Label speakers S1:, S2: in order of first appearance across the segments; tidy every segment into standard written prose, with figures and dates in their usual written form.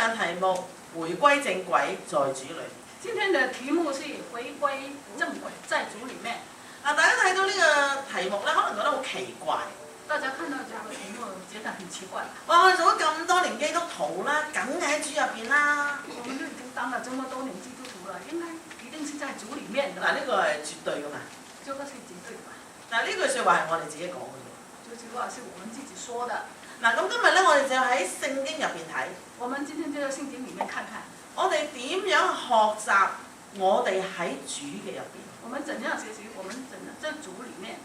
S1: 嘅題目回歸正軌在主裏。
S2: 今天的題目是回歸正軌在主裡面。
S1: 大家睇到呢個題目咧，可能覺得好奇怪。
S2: 大家看到這個題目，覺得很奇怪。
S1: 哇！我哋做咗咁多年基督徒啦，梗係喺主入邊啦。
S2: 我們都已經當了這麼多年基督徒了，應該一定是在主裡面的。
S1: 嗱，呢個係絕對噶嘛。
S2: 這個是絕對的嘛。
S1: 但係呢句説話係我哋自己講嘅啫。
S2: 這句話是我們自己說的。
S1: 嗱，咁今日咧，我哋就喺聖經入邊睇。
S2: 我們今天就在聖經裡面看看，
S1: 我哋點樣學習我哋喺主嘅入邊。
S2: 我們怎樣學習？我們怎樣在主裡面？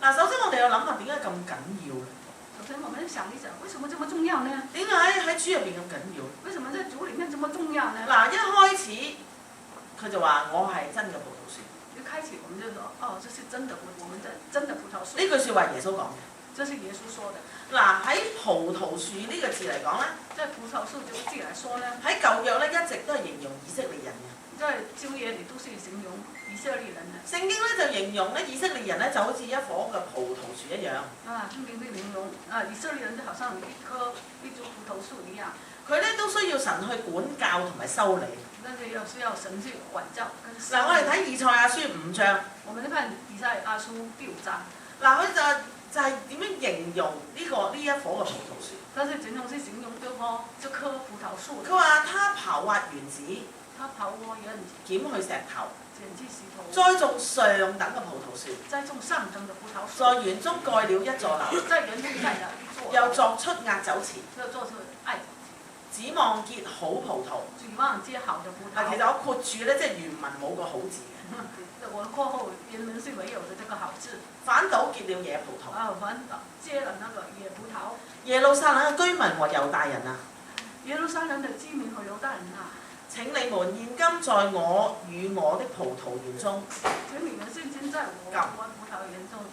S1: 嗱，首先我哋要諗下點解咁緊要咧？
S2: 首先我們想一想，為什麼這麼重要呢？
S1: 點解喺主入邊咁緊要？
S2: 為什麼在主裡面這麼重要呢？
S1: 嗱，一開始佢就話我係真嘅葡萄樹。
S2: 一開始我們就說，哦，這是真的，我們的真的葡萄樹。
S1: 呢句説話耶穌講嘅。
S2: 這是耶穌說的。
S1: 嗱，喺葡萄樹呢個字嚟講咧，
S2: 在葡萄樹這個字來說呢，
S1: 喺舊約咧一直都係形容以色列人嘅。
S2: 在舊約裡都是形容以色列人的。
S1: 聖經咧就形容咧以色列人咧就好似一棵嘅葡萄樹一樣。
S2: 聖經都形容以色列人就好像一株葡萄樹一樣。
S1: 佢咧都需要神去管教同埋修理。
S2: 但是需要神去管教跟修理。
S1: 嗱，我哋睇以賽亞書5章。
S2: 我們看以賽亞書第5章。
S1: 嗱，佢就係點樣形容呢一棵嘅葡萄樹？
S2: 但是形容是形容這棵葡萄樹。
S1: 佢話：他刨挖園子，
S2: 他刨挖園子，
S1: 撿去石頭，
S2: 撿去石頭，
S1: 栽種上等嘅葡萄樹，
S2: 栽種上等嘅葡萄樹，
S1: 在園中蓋了一座樓，
S2: 在園中蓋了一座樓，
S1: 又作出壓酒池，
S2: 又作出艾酒池，
S1: 指望結好葡萄。
S2: 指望結好的葡萄。
S1: 嗱，其實我括住咧，即係原文冇個好字嘅。
S2: 我括後原文是沒有的這個好字。
S1: 反倒結了野葡萄。
S2: 反倒結了那個野葡萄。
S1: 耶路撒冷嘅居民和猶大人啊！
S2: 耶路撒冷的居民和猶大人啊！
S1: 請你們現今在我與我的葡萄園中，
S2: 請你們現今在我葡萄園中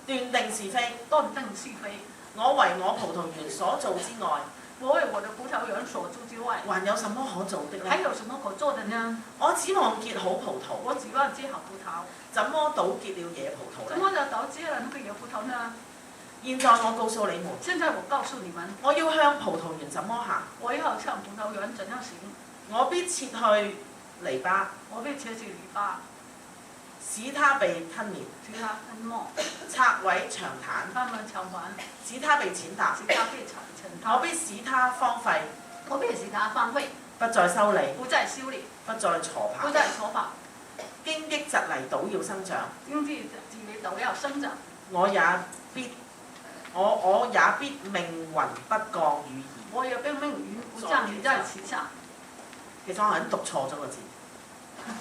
S1: 斷定是非，
S2: 斷定是非。
S1: 我為我葡萄園所做之外，
S2: 我為我的葡萄園所做之外，
S1: 還有什麼可做的呢？
S2: 還有什麼可做的呢？
S1: 我指望結好葡萄，
S2: 我指望結好葡萄，
S1: 怎麼倒結了野葡萄呢？
S2: 怎麼就倒結了那個野葡萄呢？
S1: 現在我告訴你們，
S2: 現在我告訴你們，
S1: 我要向葡萄園怎麼行？
S2: 我要向葡萄園怎樣行？
S1: 我必切去籬笆，
S2: 我必切去籬笆，
S1: 使它被吞滅，
S2: 使它吞沒，
S1: 拆毀牆壇，
S2: 他們牆垣，
S1: 使它被踐踏，
S2: 使它被踐踏。
S1: 我必使它荒廢，
S2: 我必使它荒廢，
S1: 不再修理，
S2: 不再修理，
S1: 不再鋤刨，
S2: 不再鋤刨，
S1: 荊棘蒺藜倒要生長，
S2: 荊棘蒺藜倒要生長。
S1: 我也必命雲不降雨兒。
S2: 我也必命雲不降雨在其上。
S1: 其實我係讀錯咗個字，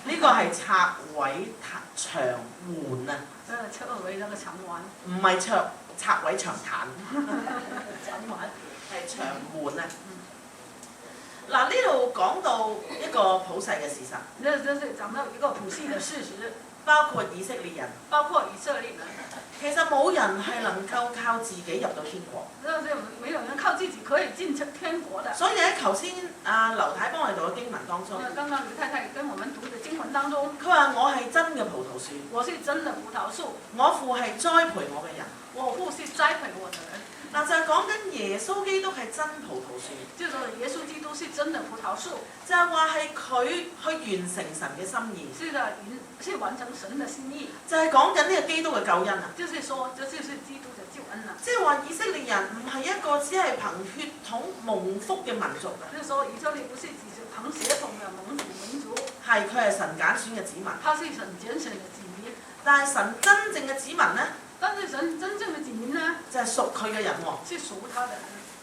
S1: 呢個係拆毀牆垣啊！
S2: 拆毀那個牆垣。
S1: 唔係拆毀牆壇。
S2: 牆垣
S1: 係牆垣啊！嗱，呢度講到一個普世嘅事實。
S2: 這是講到一個普世嘅事實，
S1: 包括以色列人。
S2: 包括以色列人。
S1: 其實冇人係能夠靠自己入到天國。
S2: 沒有人靠自己可以進天國的。
S1: 所以喺頭先劉太幫我哋讀嘅經文當中，
S2: 剛剛劉太太跟我們讀嘅經文當中，
S1: 佢話我係真嘅葡萄樹。
S2: 我是真的葡萄樹。
S1: 我父係栽培我嘅人。
S2: 我父是栽培我的人。
S1: 嗱，就係講緊耶穌基督係真葡萄樹。
S2: 就係耶穌基督是真的葡萄樹。
S1: 就係話係佢去完成神嘅心意。
S2: 是的，是完成神嘅心意。
S1: 就係講緊呢個基督嘅救恩啊！
S2: 就是說，這就是基督嘅救恩啦。
S1: 即係話以色列人唔係一個只係憑血統蒙福嘅民族啊！
S2: 就是說，以色列不是只是憑血統嘅蒙福民族。
S1: 係，佢係神揀選嘅子民。
S2: 他是神揀選嘅子民。
S1: 但係神真正嘅子民呢？
S2: 但是神真正嘅子民呢？就係
S1: 屬佢嘅人喎。
S2: 是屬他的人。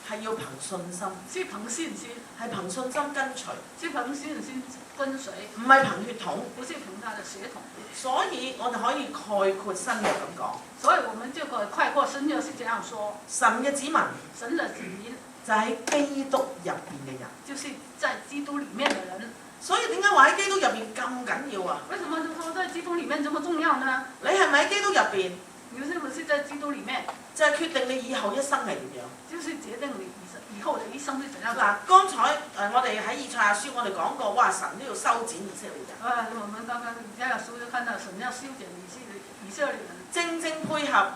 S1: 係要憑信心。
S2: 是憑信心。
S1: 係憑信心跟隨。
S2: 是憑信心跟隨。
S1: 唔係憑血統。
S2: 不是憑他的血統。
S1: 所以我哋可以概括新約咁講。
S2: 所以我們就可以概括新約是這樣說。
S1: 神嘅子民。
S2: 神嘅子民。
S1: 就喺基督入邊嘅人。
S2: 就是在基督裡面嘅人。
S1: 所以點解話喺基督入邊咁緊要啊？
S2: 為什麼就說在基督裡面這麼重要呢？
S1: 你係咪喺基督入邊？
S2: 你是不是在基督裡面？
S1: 就係決定你以後一生係點樣。
S2: 就是決定你以後的一生是怎樣。
S1: 嗱，剛才我哋喺以賽亞書我哋講過，哇！神都要修剪以色列人。
S2: 我們剛剛以賽亞書就看到神要修剪以色列人。
S1: 正正配合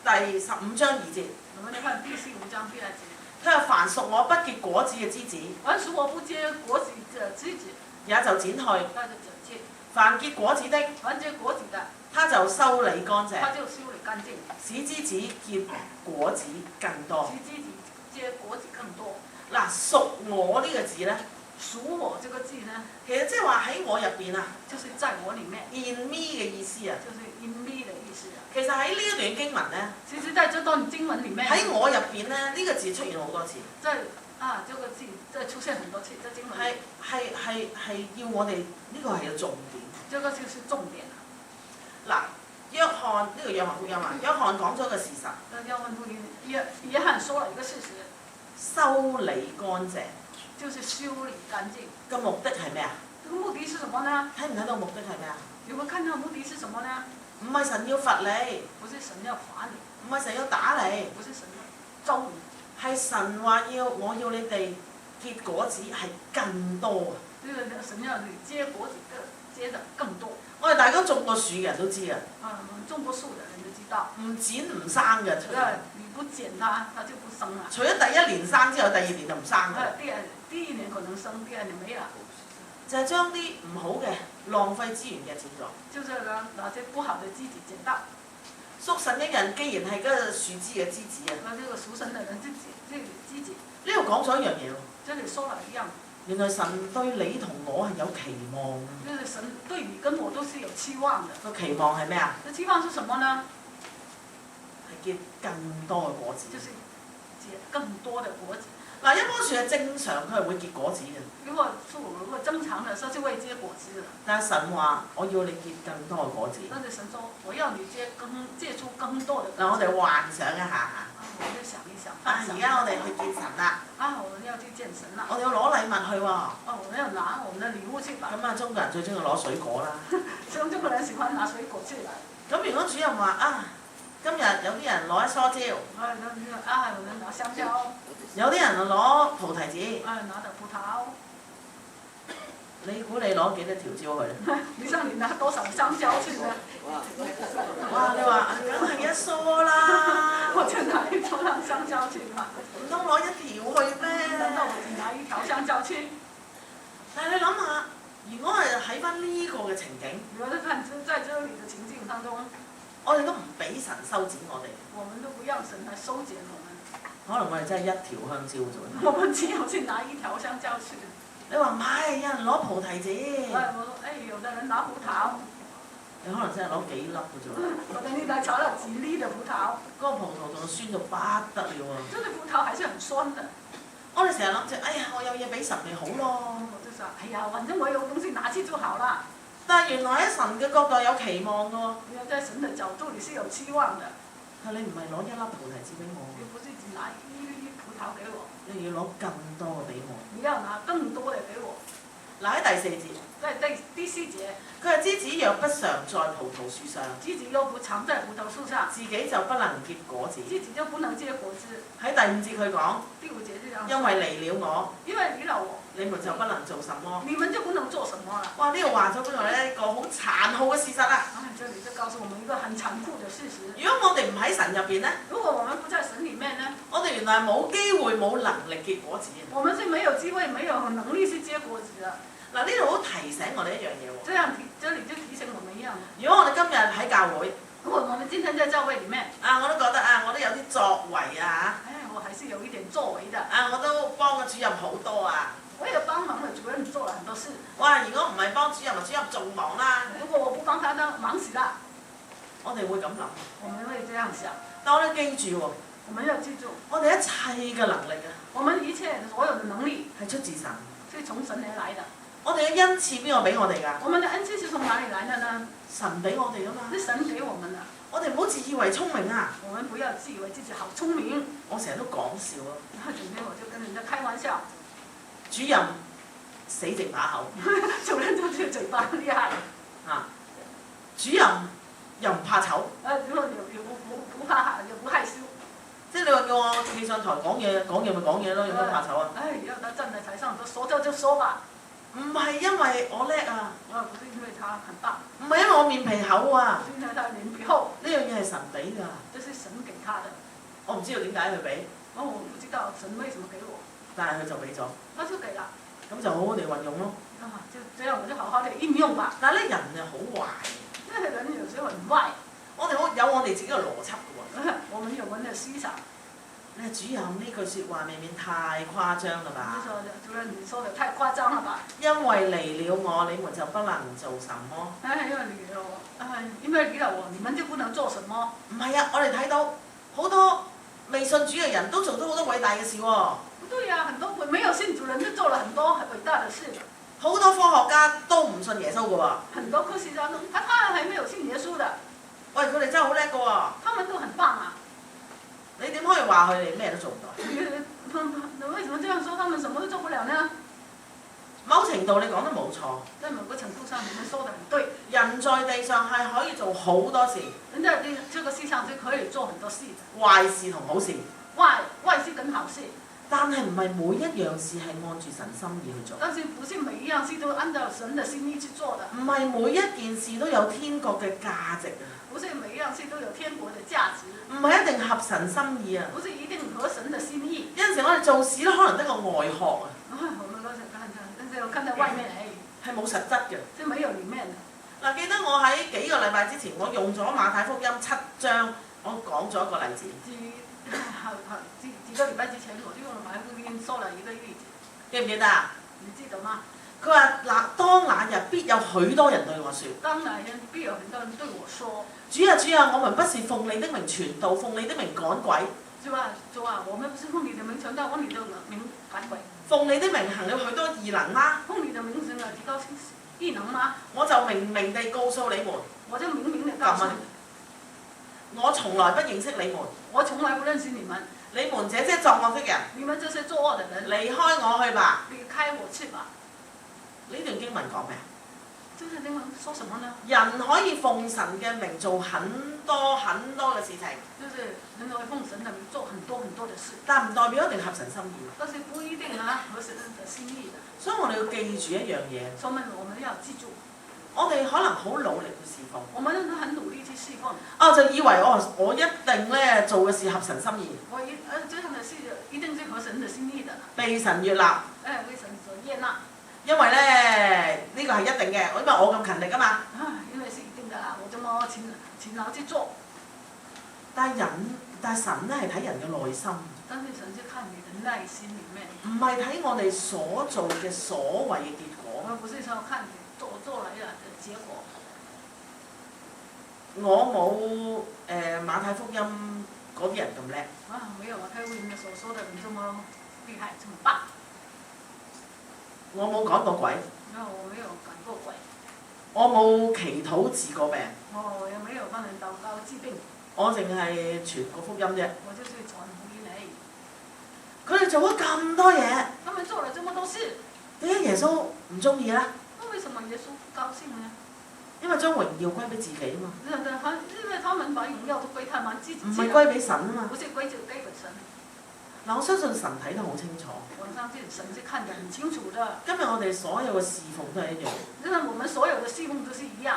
S1: 第15章2節。
S2: 我們來看第15章第2節。
S1: 佢話凡屬我不結果子嘅枝子，
S2: 凡屬我不結果子的枝子，
S1: 也就剪去；
S2: 他就剪去；
S1: 凡結果子的，
S2: 凡結果子的，
S1: 他就修理乾淨，
S2: 他就修理乾淨，
S1: 使枝子結果子更多。
S2: 使枝子結果子更多。
S1: 嗱，屬我呢個字咧，
S2: 屬我這個字呢，
S1: 其實即係話喺我入邊啊
S2: 就是在我裡面，
S1: ，in me 嘅意思啊。
S2: 就是 in me 的意思啊。
S1: 其實喺呢一段經文咧，
S2: 其實在這段經文裡面，
S1: 喺我入邊咧，呢個字出現好多次。
S2: 這個字在出現很多次，在經文。
S1: 係要我哋呢個係有重點。
S2: 這個就是重點啊。
S1: 嗱，約翰呢個約翰福音啊，約翰講咗個事實。
S2: 約翰福音，約翰說了一個事實。
S1: 修理乾淨。
S2: 就是修理乾淨。
S1: 個目的係咩啊？
S2: 這個目的是什麼呢？
S1: 睇唔睇到目的係咩啊？
S2: 有冇看到目的是什麼呢？
S1: 唔係神要罰你，
S2: 不是神要罰你，
S1: 唔係神要打你，
S2: 不是神要咒你，
S1: 係神話我要你哋結果子係更多啊！
S2: 這個神要你結果子結得更多。
S1: 我哋大家種過樹嘅人都知啊。
S2: 種過樹嘅人都知道。
S1: 唔剪唔生嘅。
S2: 你不剪它，它就不生啦。
S1: 除咗第一年生之後，第二年就唔生啦。
S2: 第一年可能生，第二年沒啦。
S1: 就係將啲唔好嘅浪費資源嘅剪咗。
S2: 就是拿些不好的枝子剪到。
S1: 屬神嘅人既然係嗰個樹枝嘅枝子啊。
S2: 那這個屬神嘅人枝子。
S1: 呢度講咗一樣嘢喎。
S2: 這裡說了一樣。
S1: 原來神對你同我係有期望嘅。
S2: 就是神對你跟我都是有期望的。
S1: 個期望係咩啊？
S2: 這期望是什麼呢？
S1: 係結更多嘅果子。
S2: 就是結更多的果子。
S1: 嗱，一棵樹係正常，佢係會結果子嘅。
S2: 如果正常的，它就會結果子的。
S1: 但係神話，我要你結更多嘅果子。
S2: 但是神說，我要你結出更多的果子。
S1: 嗱，我哋幻想一下。
S2: 我哋想一想。
S1: 而家我哋去見神啦。
S2: 我們要去見神啦。
S1: 我哋要攞禮物去喎。
S2: 我們要拿我們的禮物去吧。
S1: 咁啊，中國人最中意攞水果啦。
S2: 中國人喜歡拿水果去啦。
S1: 咁如果主任話今日有啲人攞一梳蕉。
S2: 有人拿香蕉。
S1: 有啲人攞菩提子。
S2: 拿的葡萄。
S1: 你估你攞幾多條蕉去？
S2: 你想你拿多少香蕉去呢？
S1: 哇！你話梗係一梳啦。
S2: 我就拿一梳香蕉去吧。
S1: 唔通攞一條去咩？
S2: 難道我只拿一條香蕉去？
S1: 但係你諗下，如果係喺翻呢個嘅情景，
S2: 如果是看在這裡的情境當中，
S1: 我哋都唔俾神修剪我哋。
S2: 我們都不讓神來修剪我們。
S1: 可能我哋真係一條香蕉啫。
S2: 我們只有去拿一條香蕉去。
S1: 你話唔係，有人攞菩提子。
S2: 我說有的人拿葡萄。
S1: 你可能真係攞幾粒嘅啫喎。
S2: 我等你來炒了幾粒的葡萄。
S1: 嗰個葡萄仲酸到不得了啊！
S2: 這個葡萄還是很酸的。
S1: 我哋成日諗住，我有嘢俾神咪好咯。
S2: 我就說，反正我有東西拿去就好啦。
S1: 但係原來喺神嘅角度有期望嘅喎。
S2: 原來在神嘅角度你是有期望的。
S1: 係你唔係攞一粒菩提子俾我。
S2: 你不是只拿一粒葡萄給我。
S1: 你要攞更多嘅俾我。
S2: 你要拿更多嘅給我。
S1: 嗱，喺第四節。
S2: 第四節。
S1: 佢話枝子若不常在葡萄樹上，
S2: 枝子若不常在葡萄樹上，
S1: 自己就不能結果子。
S2: 自己就不能結果子。
S1: 喺第五節佢講，
S2: 第五節這樣。
S1: 因為離了我，
S2: 因為離了我，
S1: 你們就不能做什麼。
S2: 你們就不能做什麼啦。
S1: 哇！呢度話咗俾我哋一個好殘酷嘅事實啦。
S2: 這裡就告訴我們一個很殘酷的事實。
S1: 如果我哋唔喺神入邊呢？
S2: 如果我們不在神裡面呢？
S1: 我哋原來係冇機會、冇能力結果子。
S2: 我們是沒有機會、沒有能力去結果子的。
S1: 嗱，呢度好提醒我哋一樣嘢喎。
S2: 這裡就提醒我們一樣。
S1: 如果我哋今日喺教會，
S2: 如果我們今天在教會裡面，
S1: 我都覺得我都有啲作為啊。
S2: 我還是有一點作為的。
S1: 我都幫個主任好多啊。
S2: 我也幫忙了主任做了很多事。
S1: 哇！如果唔係幫主任，主任仲忙啦。
S2: 如果我不幫他，那忙死啦。
S1: 我哋會咁諗。
S2: 我們會這樣想。
S1: 但我哋記住喎。
S2: 我們要記住。
S1: 我哋一切嘅能力啊。
S2: 我們一切所有的能力
S1: 係出自神。
S2: 是從神而來的。
S1: 我哋嘅恩賜邊個俾我哋㗎？
S2: 我們的恩賜是從哪裡來的呢？
S1: 神俾我哋㗎嘛。
S2: 是神給我們的。
S1: 我哋唔好自以為聰明啊！
S2: 我們不要自以為自己好聰明。
S1: 我成日都講笑啊。
S2: 整天我就跟人家開玩笑。
S1: 主任死直把口。
S2: 主任就這個嘴巴厲害。
S1: 主任又唔怕醜。
S2: 如果又不怕又不害羞。
S1: 即係你話叫我企上台講嘢咪講嘢咯，有乜怕醜啊？
S2: 要他站在台上，說就說吧。
S1: 唔係因為我叻啊！
S2: 不是因為他很大。
S1: 唔係因為我面皮厚啊！
S2: 是因為他臉皮厚。
S1: 呢樣嘢係神俾㗎。
S2: 這是神給他的。
S1: 我唔知道點解佢俾。
S2: 我不知道神為什麼給我，
S1: 但係佢就俾咗，
S2: 他就給了。
S1: 咁就好好地運用咯。
S2: 就這樣我就好好地應用吧。
S1: 但係咧人就好壞，
S2: 因為人有時候很壞，
S1: 我哋有我哋自己嘅邏輯嘅喎。
S2: 我們有我們的思想。
S1: 你係主任呢句説話未免太誇張啦吧？
S2: 主任，你說得太誇張了吧？
S1: 因為離了我，你們就不能做什麼。
S2: 因為離了我，你們就不能做什麼。
S1: 唔係啊，我哋睇到好多未信主嘅人都做咗好多偉大嘅事喎。
S2: 對呀，很多沒有信主人都做了很多偉大的事。
S1: 好多科學家都唔信耶穌嘅喎。
S2: 很多科學家都，他還沒有信耶穌的。
S1: 喂，佢哋真係好叻嘅喎。
S2: 他們都很棒啊！
S1: 你點可以話佢哋咩都做唔到？
S2: 為什麼這樣說？他們什麼都做不了呢？
S1: 某程度你講得冇錯。
S2: 在某個程度上，你們說得很對。
S1: 人在地上係可以做好多事。
S2: 人在這個世上是可以做很多事。
S1: 壞事同好事。
S2: 壞事跟好事。
S1: 但係唔係每一樣事係按住神心意去做。
S2: 但是不是每一樣事都按照神的心意去做的。
S1: 唔係每一件事都有天國嘅價值啊。
S2: 不是每一樣事都有天國的價值。
S1: 唔係一定合神心意啊。
S2: 不是一定合神的心意。
S1: 有陣時我哋做事咧，可能得個外殼啊。
S2: 我看在外面
S1: 係冇實質嘅。
S2: 是沒有裡面的。
S1: 嗱，記得我喺幾個禮拜之前，我用咗馬太福音7章，我講咗一個例子。幾個禮拜之前，我就用馬太福音說了一個例子。記唔記得啊？你記得嗎？佢話嗱，當那日必有許多人對我説。當那日必有很多人對我說。主啊主啊，我們不是奉你的名傳道，奉你的名趕鬼。主啊主啊，我們不是奉你的名傳道，奉你的名趕鬼。奉你的名行了許多異能嗎？奉你的名行了幾多異能嗎？我就明明地告訴你們。我就明明地告訴你們。我從來不認識你們。我從來不認識你們。你們這些作惡的人。你們這些作惡的人。離開我去吧。離開我去吧。呢段經文講咩？這段經文說什麼呢？人可以奉神嘅名做很多很多嘅事情。就是人可以奉神的名做很多很多的事。但唔代表一定合神心意。但是不一定合神的心意的。所以我哋要記住一樣嘢。所以我們要記住。我哋可能好努力去侍奉。我們都很努力去侍奉。就以為我一定咧做嘅事合神心意。這樣的事一定是合神的心意的。被神悅納。被神所悅納。因為咧呢個係一定嘅，因為我咁勤力啊嘛。因為是一定的啦，我這麼勤勞去做。但係神咧係睇人嘅內心。但是神就看你的內心裡面。唔係睇我哋所做嘅所謂嘅結果。不是說看你做來的結果。我冇馬太福音嗰啲人咁叻。沒有馬太福音所說的你這麼厲害，這麼棒。我冇趕過鬼。我沒有趕過鬼。我冇祈禱治過病。我也沒有幫人禱告治病。我淨係傳個福音啫。我就是傳福音嚟。佢哋做咗咁多嘢。他們做了這麼多事。點解耶穌唔中意咧？為什麼耶穌不高興呢？因為將榮耀歸俾自己啊嘛。因為他們把榮耀都歸他們自己。唔係歸俾神啊嘛。不是歸就歸給神。嗱，我相信神睇得好清楚。我相信神是看得很清楚的。今日我哋所有嘅侍奉都係一樣。因為我們所有嘅侍奉都是一樣。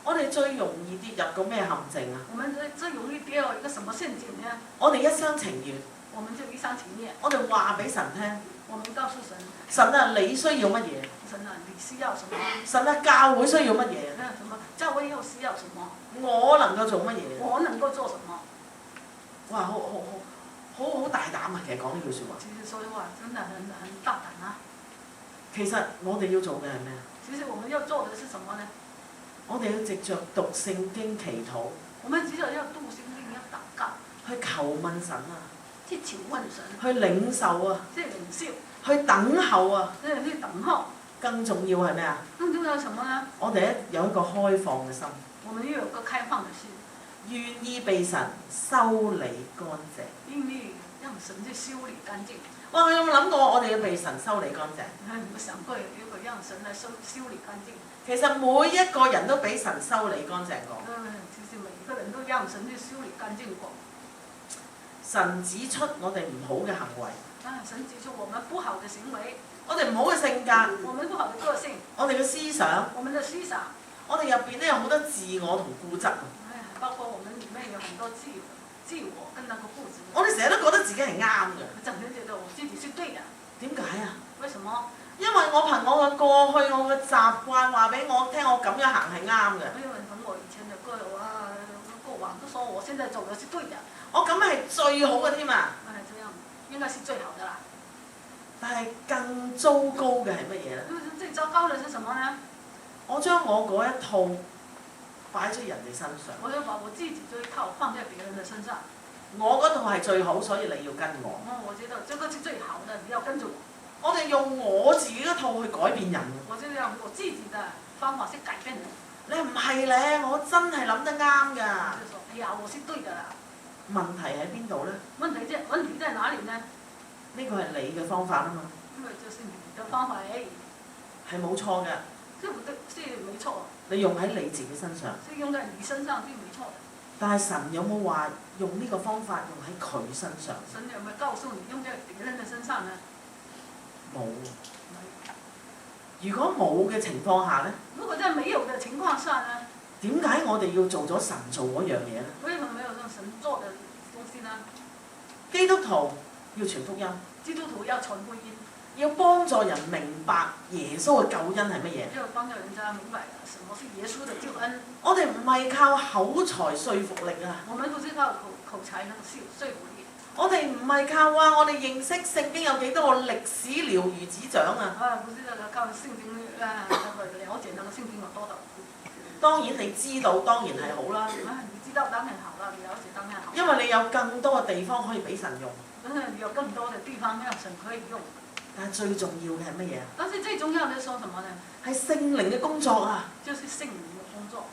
S1: 我哋最容易跌入個咩陷阱啊？我們最容易跌入一個什麼陷阱呢？我哋一廂情願。我們就一廂情願。我哋話俾神聽。我們告訴神。神啊，你需要乜嘢？神啊，你需要什麼？神啊，教會需要乜嘢？什麼？教會又需要什麼？我能夠做乜嘢？我能夠做什麼？哇，好大膽啊！其實講呢句説話。其實說的話真的很大膽啊！其實我哋要做嘅係咩啊？其實我們要做的是什麼呢？我哋要藉着讀聖經祈禱。我們只要讀聖經要禱告。去求問神啊！去求問神。去領受啊！即係領受。去等候啊！即係去等候。更重要係咩啊？更重要係什麼呢？我哋有一個開放嘅心。我們要有個開放嘅心。願意被神修理乾淨。願意讓神去修理乾淨。哇！我有冇諗過我哋要被神修理乾淨？有冇想過有個讓神來修理乾淨？其實每一個人都俾神修理乾淨過。其實每一個人都讓神去修理乾淨過。神指出我哋唔好嘅行為。神指出我們不好嘅行為。我哋唔好嘅性格。我們不好嘅個性。我哋嘅思想。我們嘅思想。我哋入邊咧有好多自我同固執。包括我們裡面有很多自
S2: 自我跟那個固執。
S1: 我哋成日都覺得自己係啱嘅。
S2: 整天覺得我自己是對的。
S1: 點解啊？
S2: 為什麼？
S1: 因為我憑我嘅過去，我嘅習慣話俾我聽，我咁樣行係啱嘅。
S2: 因為憑我以前嘅過往都說我現在走的是對的。
S1: 我咁係最好嘅添啊！
S2: 這樣應該是最好的啦。
S1: 但係更糟糕嘅係乜嘢咧？
S2: 最糟糕嘅是什麼呢？
S1: 我將我嗰一套擺喺人哋身上。
S2: 我要把我自己這一套放在別人的身上。
S1: 我嗰套係最好，所以你要跟我。
S2: 我覺得這個是最好的，你要跟着我。
S1: 我哋用我自己嗰套去改變人。
S2: 我就用我自己的方法去改變人。
S1: 你唔係咧，我真係諗得啱㗎。
S2: 就說：哎呀，我是對的啦。
S1: 問題喺邊度咧？
S2: 問題在哪裡呢？
S1: 呢個係你嘅方法啊嘛。
S2: 因為就是你的方法而已。
S1: 係冇錯嘅。
S2: 對不對？是沒錯。
S1: 你用喺你自己身上。
S2: 是用在你身上是沒錯的。但
S1: 係神有冇話用呢個方法用喺佢身上？
S2: 神有冇告訴你用在別人嘅身上呢？
S1: 冇。如果冇嘅情況下呢？
S2: 如果在沒有嘅情況下呢？
S1: 點解我哋要做咗神做嗰樣嘢呢？
S2: 為什麼沒有讓神做的東西呢？
S1: 基督徒要傳福音。
S2: 基督徒要傳福音。
S1: 要幫助人明白耶穌嘅救恩係乜嘢？
S2: 要幫助人家明白什麼是耶穌的救恩。
S1: 我哋唔係靠口才說服力啊！
S2: 我們不是靠口才能說服力。我
S1: 哋唔係靠話我哋認識聖經有幾多個歷史了如指掌啊！
S2: 不是靠聖經了解那個聖經有多少。
S1: 當然你知道當然係好啦。
S2: 你知道當然好啦，你了解當然好。
S1: 因為你有更多嘅地方可以俾神用。
S2: 你有更多嘅地方讓神可以用。
S1: 但係最重要嘅係乜嘢？
S2: 但是最重要嘅係說什麼呢？
S1: 係聖靈嘅工作啊！
S2: 就是聖靈嘅工作。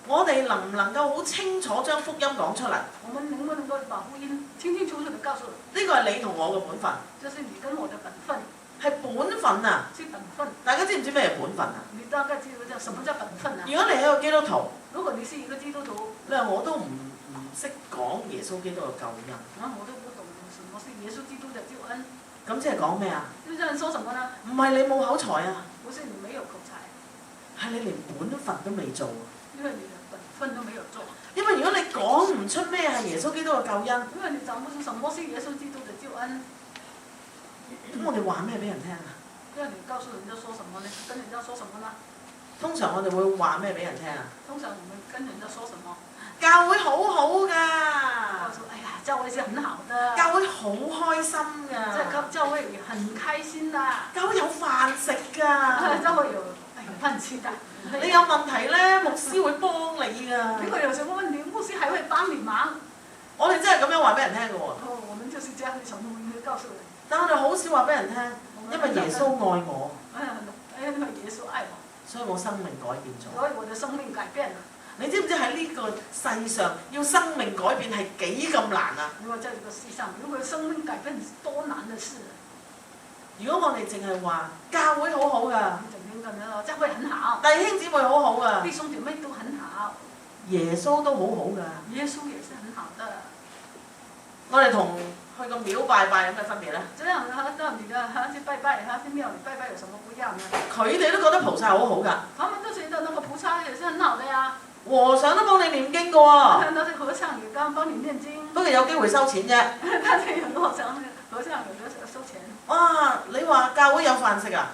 S1: 我哋能唔能夠好清楚將福音講出嚟？
S2: 我們能不能夠把福音清清楚楚地告訴你？
S1: 呢個係你同我嘅本分。
S2: 就是你跟我的本分。
S1: 係本分啊！
S2: 是本分。
S1: 大家知唔知咩係本分啊？
S2: 你大概知道什麼叫本分啊？
S1: 如果你係一個基督徒，
S2: 如果你是一個基督徒，
S1: 你話我都唔識講耶穌基督嘅救恩。
S2: 我都不懂什麼是耶穌基督嘅救恩。
S1: 咁即係講咩啊？
S2: 就是人說什麼呢？
S1: 唔係你冇口才啊！
S2: 不是你沒有口才，
S1: 係你連本分都未做。
S2: 因為你的本分都沒有做。
S1: 因為如果你講唔出咩係耶穌基督嘅救恩，
S2: 因為你講不出什麼是耶穌基督嘅救恩，
S1: 咁我哋話咩俾人聽啊？
S2: 因為你告訴人家說什麼呢？跟人家說什麼呢？
S1: 通常我哋會話咩俾人聽啊？
S2: 通常我們跟人家說什麼？
S1: 教會好好㗎。
S2: 我說：哎呀，教會是很好的。
S1: 教會好開心㗎。
S2: 教會很開心啦。
S1: 教會有飯食㗎。
S2: 教會有飯吃的。
S1: 你有問題咧，牧師會幫你㗎。
S2: 如果有什麼問題，牧師還會幫你忙。
S1: 我哋真係咁樣話俾人聽㗎喎。
S2: 我們就是這樣的傳福音告訴人。
S1: 但我哋好少話俾人聽，因為耶穌愛我。
S2: 因為耶穌愛我。
S1: 所以我生命改變咗。
S2: 所以我的生命改變了。
S1: 你知唔知喺呢個世上要生命改變係幾咁難啊？
S2: 如果在這個世上，如果生命改變是多難的事。
S1: 如果我哋淨係話教會好好㗎，
S2: 整天咁樣，教會很好，
S1: 弟兄姊妹好好㗎，
S2: 弟兄姐妹都很好，
S1: 耶穌都好好㗎，
S2: 耶穌也是很好的。
S1: 我哋同去個廟拜拜有咩分別咧？
S2: 這樣到你的去拜拜，去廟裏拜拜有什麼不一樣呢？
S1: 佢哋都覺得菩薩好好㗎。
S2: 他們都覺得那個菩薩也是很好的呀。
S1: 和尚都幫你念經㗎喎。
S2: 那啲和尚也剛幫你念經。
S1: 不過有機會收錢啫。
S2: 但係有和尚有啲收錢。
S1: 哇！你話教會有飯食啊？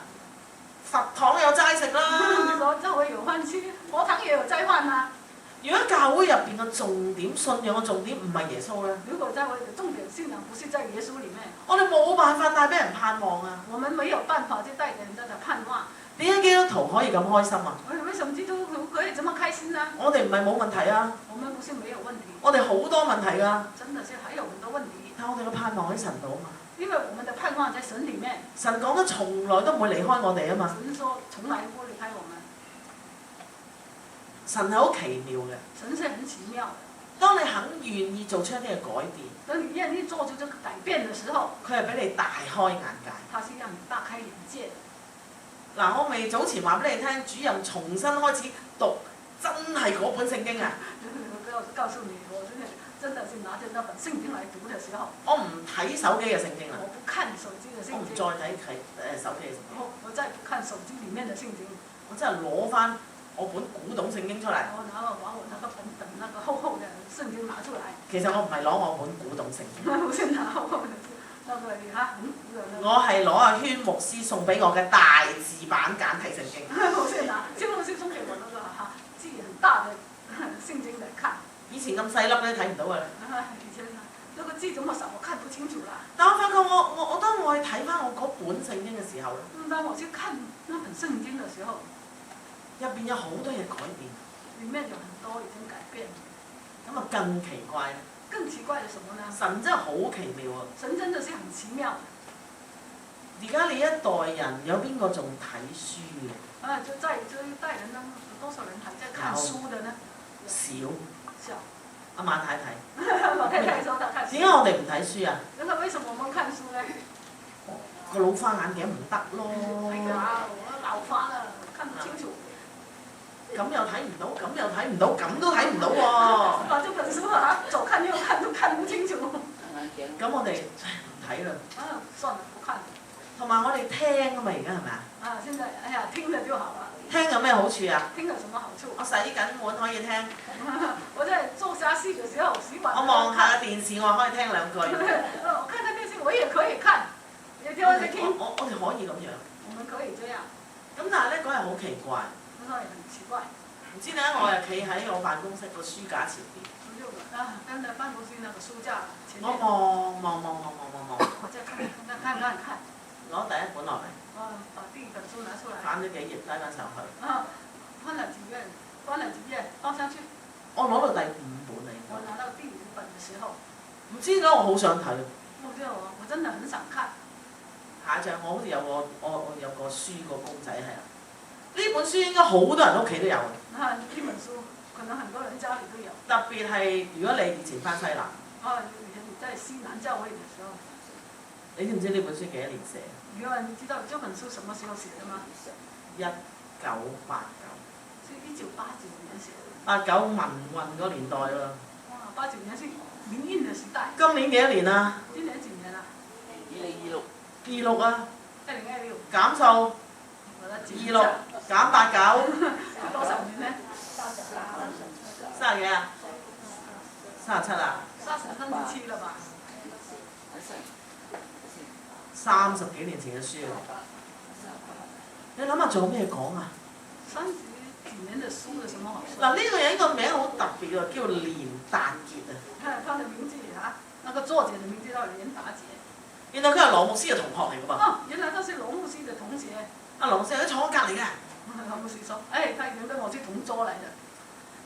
S1: 佛堂有齋食啦。
S2: 你說教會有飯吃，佛堂也有齋飯啊。
S1: 如果教會入邊嘅重點、信仰嘅重點唔係耶穌咧？
S2: 如果教會嘅重點信仰不是在耶穌裡面，
S1: 我哋冇辦法帶俾人盼望啊！
S2: 我們沒有辦法去帶給人家的盼望。
S1: 點解基督徒可以咁開心啊？
S2: 為什麼基督徒可以這麼開心呢？
S1: 我哋唔係冇問題啊！
S2: 我們不是沒有問題。
S1: 我哋好多問題㗎。
S2: 真的是還有很多問題。
S1: 但我哋嘅盼望喺神度啊嘛。
S2: 因為我們的盼望在神裡面。
S1: 神講得從來都唔會離開我哋啊嘛。
S2: 神說從來不離開我們。
S1: 神係好奇妙嘅。
S2: 神是很奇妙的。
S1: 當你肯願意做出一啲嘅改變，
S2: 當你願意做出這個改變嘅時候，
S1: 佢係俾你大開眼界。
S2: 他是讓你大開眼界。
S1: 嗱，我咪早前話俾你聽，主任重新開始讀真係嗰本聖經啊！
S2: 我告訴你，我真的是拿着那本聖經來讀嘅時候，
S1: 我唔睇手機嘅聖經啦。
S2: 我不看手機嘅聖經。
S1: 我唔再睇手機嘅聖經。
S2: 我再不看手機裡面嘅聖經。
S1: 我真係攞翻我本古董聖經出嚟。
S2: 我然後把我那個本那個厚厚的聖經拿出來。
S1: 其實我唔係攞我本古董聖經。
S2: 我先拿厚厚的那個嚇很古的。
S1: 我係攞阿禤牧師送俾我嘅大字版簡體聖經。
S2: 我先拿禤牧師送給我那個哈字很大的聖經來看。
S1: 以前咁細粒咧睇唔到㗎啦。
S2: 以前那個字這麼少，我看不清楚啦。
S1: 但我發覺我當我去睇翻我嗰本聖經嘅時候咧，
S2: 當我去看那本聖經嘅時候，
S1: 入邊有好多嘢改變。
S2: 裡面有很多已經改變。
S1: 咁啊更奇怪。
S2: 更奇怪係什麼呢？
S1: 神真係好奇妙啊！
S2: 神真的是很奇妙。
S1: 而家你一代人有邊個仲睇書嘅？
S2: 啊，就在這一代人當中，有多少人還在看書的呢？少。
S1: 阿馬太睇。
S2: 馬太太說他看書。
S1: 點解我哋唔睇書啊？
S2: 那為什麼我們看書呢？
S1: 個老花眼鏡唔得咯。
S2: 哎呀，我老花啦，看不清楚。
S1: 咁又睇唔到，咁又睇唔到，咁都睇唔到喎。
S2: 把這本書啊，左看右看都看不清楚。
S1: 咁我哋唔睇啦。
S2: 啊，算了，不看。
S1: 同埋我哋聽啊嘛，而家係咪啊？
S2: 啊，現在哎呀，聽了就好了。
S1: 聽有咩好處啊？
S2: 聽有什麼好處？
S1: 我洗緊碗可以聽。
S2: 我在做家事嘅時候洗碗。
S1: 我望下電視，我可以聽兩句。
S2: 我看下電視，我也可以看，也聽我哋聽。
S1: 我哋可以咁樣。
S2: 我們可以這樣。
S1: 咁但係咧，嗰日好奇怪。
S2: 嗰日很奇怪。
S1: 唔知點解我又企喺我辦公室個書架前邊。
S2: 跟住辦公室那個書架前面。
S1: 我望。
S2: 我再看。
S1: 攞第一本落嚟。
S2: 把第一本書拿出來。
S1: 翻咗幾頁，帶翻上去。
S2: 翻了幾頁，放上去。
S1: 我攞到第5本嚟。
S2: 我拿到第5本嘅時候。
S1: 唔知點解我好想睇。
S2: 我真的很想看。
S1: 下一張我好似有個書個公仔係啊。呢本書應該好多人屋企都有。
S2: 呢本書可能很多人家裡都有。
S1: 特別係如果你以前翻西南。
S2: 以前你在西南教會嘅時候。
S1: 你知唔知呢本書幾多年寫？
S2: 你知道這本書什麼時候寫的嗎
S1: ？1989。
S2: 是1989年寫的。
S1: 89民運嗰年代喎。
S2: 哇！89年是民運嘅時代。
S1: 今年幾多年啊？
S2: 今年幾年啊
S1: ？26啊。
S2: 2026。
S1: 減數。26減89。
S2: 多少年呢
S1: ？30幾啊？37啊
S2: ？37了吧
S1: ？30幾年前嘅書你諗下仲有咩講啊
S2: ？30幾年嘅書有什麼好說？
S1: 嗱，呢個人個名好特別喎，叫連達傑啊。
S2: 他的名字嚇，那個作者的名字叫連達傑。
S1: 原來佢係羅牧師嘅同學嚟㗎噃。
S2: 哦，原來他是羅牧師嘅同學。
S1: 阿羅牧師喺坐我隔離嘅。
S2: 羅牧師說：，他已經跟我是同桌嚟嘅。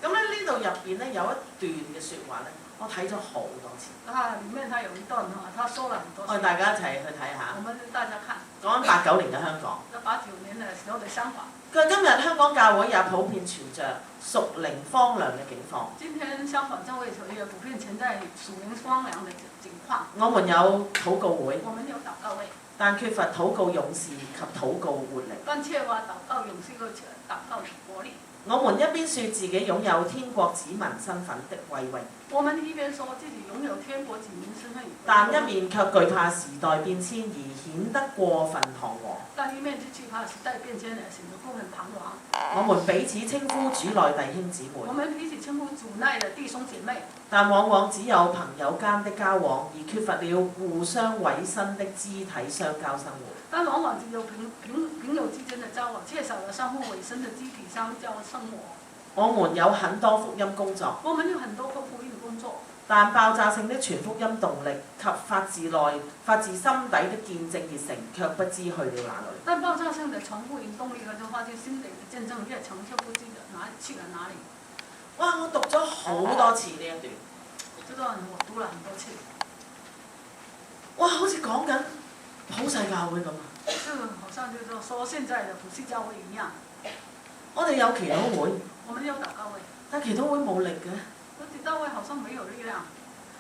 S1: 咁咧呢度入邊咧有一段嘅説話咧，我睇咗好多次。
S2: 裡面他有一段他說了很多次。
S1: 我哋大家一齊去睇下。
S2: 我們大家看。
S1: 講緊89年嘅香港。
S2: 89年嘅時候嘅香港。
S1: 佢話今日香港教會也普遍存着屬靈荒涼嘅境況。
S2: 今天香港教會也普遍存在屬靈荒涼嘅境況。
S1: 我們有禱告會。
S2: 我們有禱告會。
S1: 但缺乏禱告勇士及禱告活力。
S2: 但缺乏禱告勇士和禱告活力。
S1: 我們一邊說自己擁有天國子民身份的威榮，
S2: 我們一邊說自己擁有天國子民身份，
S1: 但一面卻懼怕時代變遷而顯得過分堂皇。
S2: 但一面就懼怕時代變遷而顯得過分堂皇。
S1: 我們彼此稱呼主內弟兄姊妹。
S2: 我們彼此稱呼主內的弟兄姐妹。
S1: 但往往只有朋友間的交往，而缺乏了互相委身的肢體相交生活。
S2: 但往往只有朋友之間的交往，缺少了相互委身的肢體相交生活。
S1: 我們有很多福音工作。
S2: 我們有很多福音工作。
S1: 但爆炸性的傳福音動力及發自心底的見證熱誠，卻不知去了哪裏。
S2: 但爆炸性的傳福音動力和發自心底的見證熱誠，卻不知去了哪裡。
S1: 哇！我讀咗好多次呢一段。
S2: 這段我讀了很多次。
S1: 哇！好似講緊普世教會咁啊！
S2: 就好像就是說現在的普世教會一樣。
S1: 我哋有祈禱會。
S2: 我們有禱告會。但
S1: 祈禱會冇力嘅。
S2: 禱告會好像沒有力量。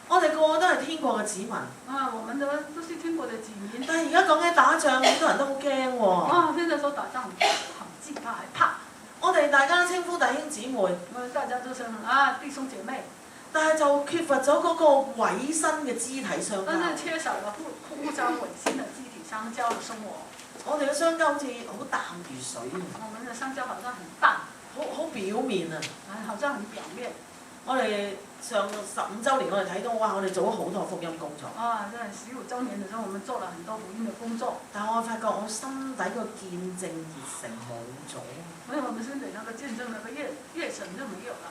S1: 我哋個個都係天國嘅子民。
S2: 我們都是天國嘅子民。
S1: 但係而家講緊打仗，好多人都好驚喎。
S2: 現在說打仗很懼怕，害怕。
S1: 我哋大家稱呼弟兄姊妹。
S2: 我哋大家都稱弟兄姐妹。
S1: 但係就缺乏咗嗰個委身嘅肢體相交。
S2: 但是缺少了互相委身的肢體相交嘅生活。
S1: 我哋嘅相交好似好淡如水。
S2: 我們嘅相交好像很淡。
S1: 好表面啊！
S2: 好像很表面。
S1: 我哋上15週年，我哋睇到哇，我哋做咗好多福音工作。
S2: 啊，在15週年的時候，我們做了很多福音的工作。
S1: 但我發覺我心底個見證熱誠冇咗。
S2: 所以我們心底那個見證那個熱誠就沒有了。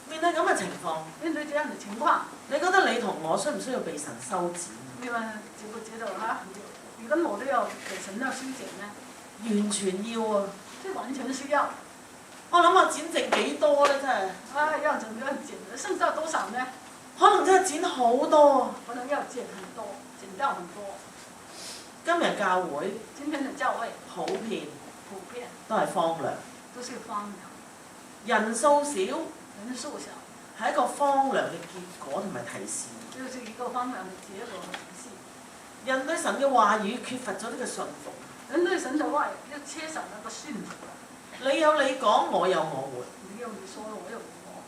S1: 面對咁嘅情況，
S2: 面對這樣的情況，
S1: 你覺得你同我需唔需要被神修剪？
S2: 你話覺唔覺得你跟我都要被神要修剪呢？
S1: 完全要啊！
S2: 這完全是要。
S1: 我諗下剪剩幾多咧，真係。
S2: 要整個剪，剩下多少呢？
S1: 可能真係剪好多。
S2: 可能要剪很多，剪掉很多。
S1: 今日教會，
S2: 今天的教會
S1: 普遍都係荒涼。
S2: 都是荒涼。
S1: 人數少。
S2: 人數少。
S1: 係一個荒涼嘅結果同埋提示。
S2: 就是一個荒涼嘅結果和提示。
S1: 人對神嘅話語缺乏咗呢個信服。
S2: 人對神嘅話語又缺少那個信服。
S1: 你有你講，我有我活。
S2: 你有你說，我有我。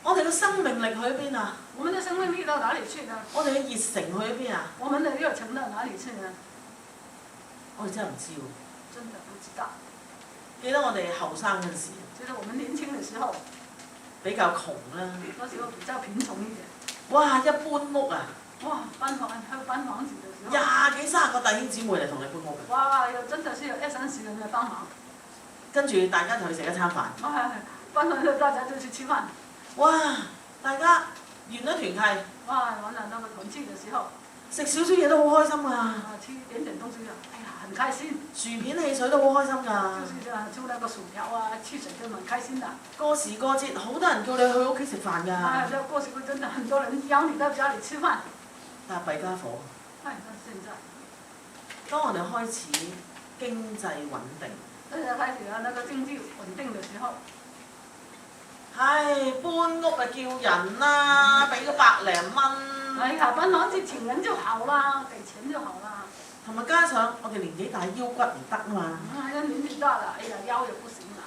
S1: 我哋嘅生命力去邊啊？
S2: 我們的生命力到哪裡去呢？
S1: 我哋嘅熱誠去邊啊？
S2: 我們的熱誠到哪裡去呢？
S1: 我哋真係唔知喎。
S2: 真的不知道。
S1: 記得我哋後生嗰陣時。
S2: 記得我們年輕嘅時候。
S1: 比較窮啦。
S2: 嗰時候比較貧窮一點。
S1: 哇！一搬屋啊！
S2: 哇！搬房子嘅時候。
S1: 20幾30個弟兄姊妹嚟同你搬屋嘅。
S2: 哇！又真的是有20-30人嚟幫忙。
S1: 跟住大家就去食一餐飯。
S2: 搬完之後大家就去吃飯。
S1: 哇！大家完咗團契。
S2: 哇！完了那個團契嘅時候。
S1: 食少少嘢都好開心㗎。
S2: 吃點點東西啊，哎呀，很開心。
S1: 薯片汽水都好開心㗎。
S2: 就是就那個薯條啊，汽水都蠻開心的。
S1: 過時過節，好多人叫你去屋企食飯㗎。
S2: 過時過節真的很多人邀你到家裡吃飯。
S1: 但係弊家伙。
S2: 但現在。
S1: 當我哋開始經濟穩定。
S2: 開始那個經濟穩定嘅時候。
S1: 唉，搬屋啊叫人啦，俾個100零蚊。
S2: 哎呀，搬房子請人就好啦，給錢就好啦。
S1: 同埋加上我哋年紀大，腰骨唔得啊嘛。
S2: 年紀大啦，哎呀，腰也不行啦。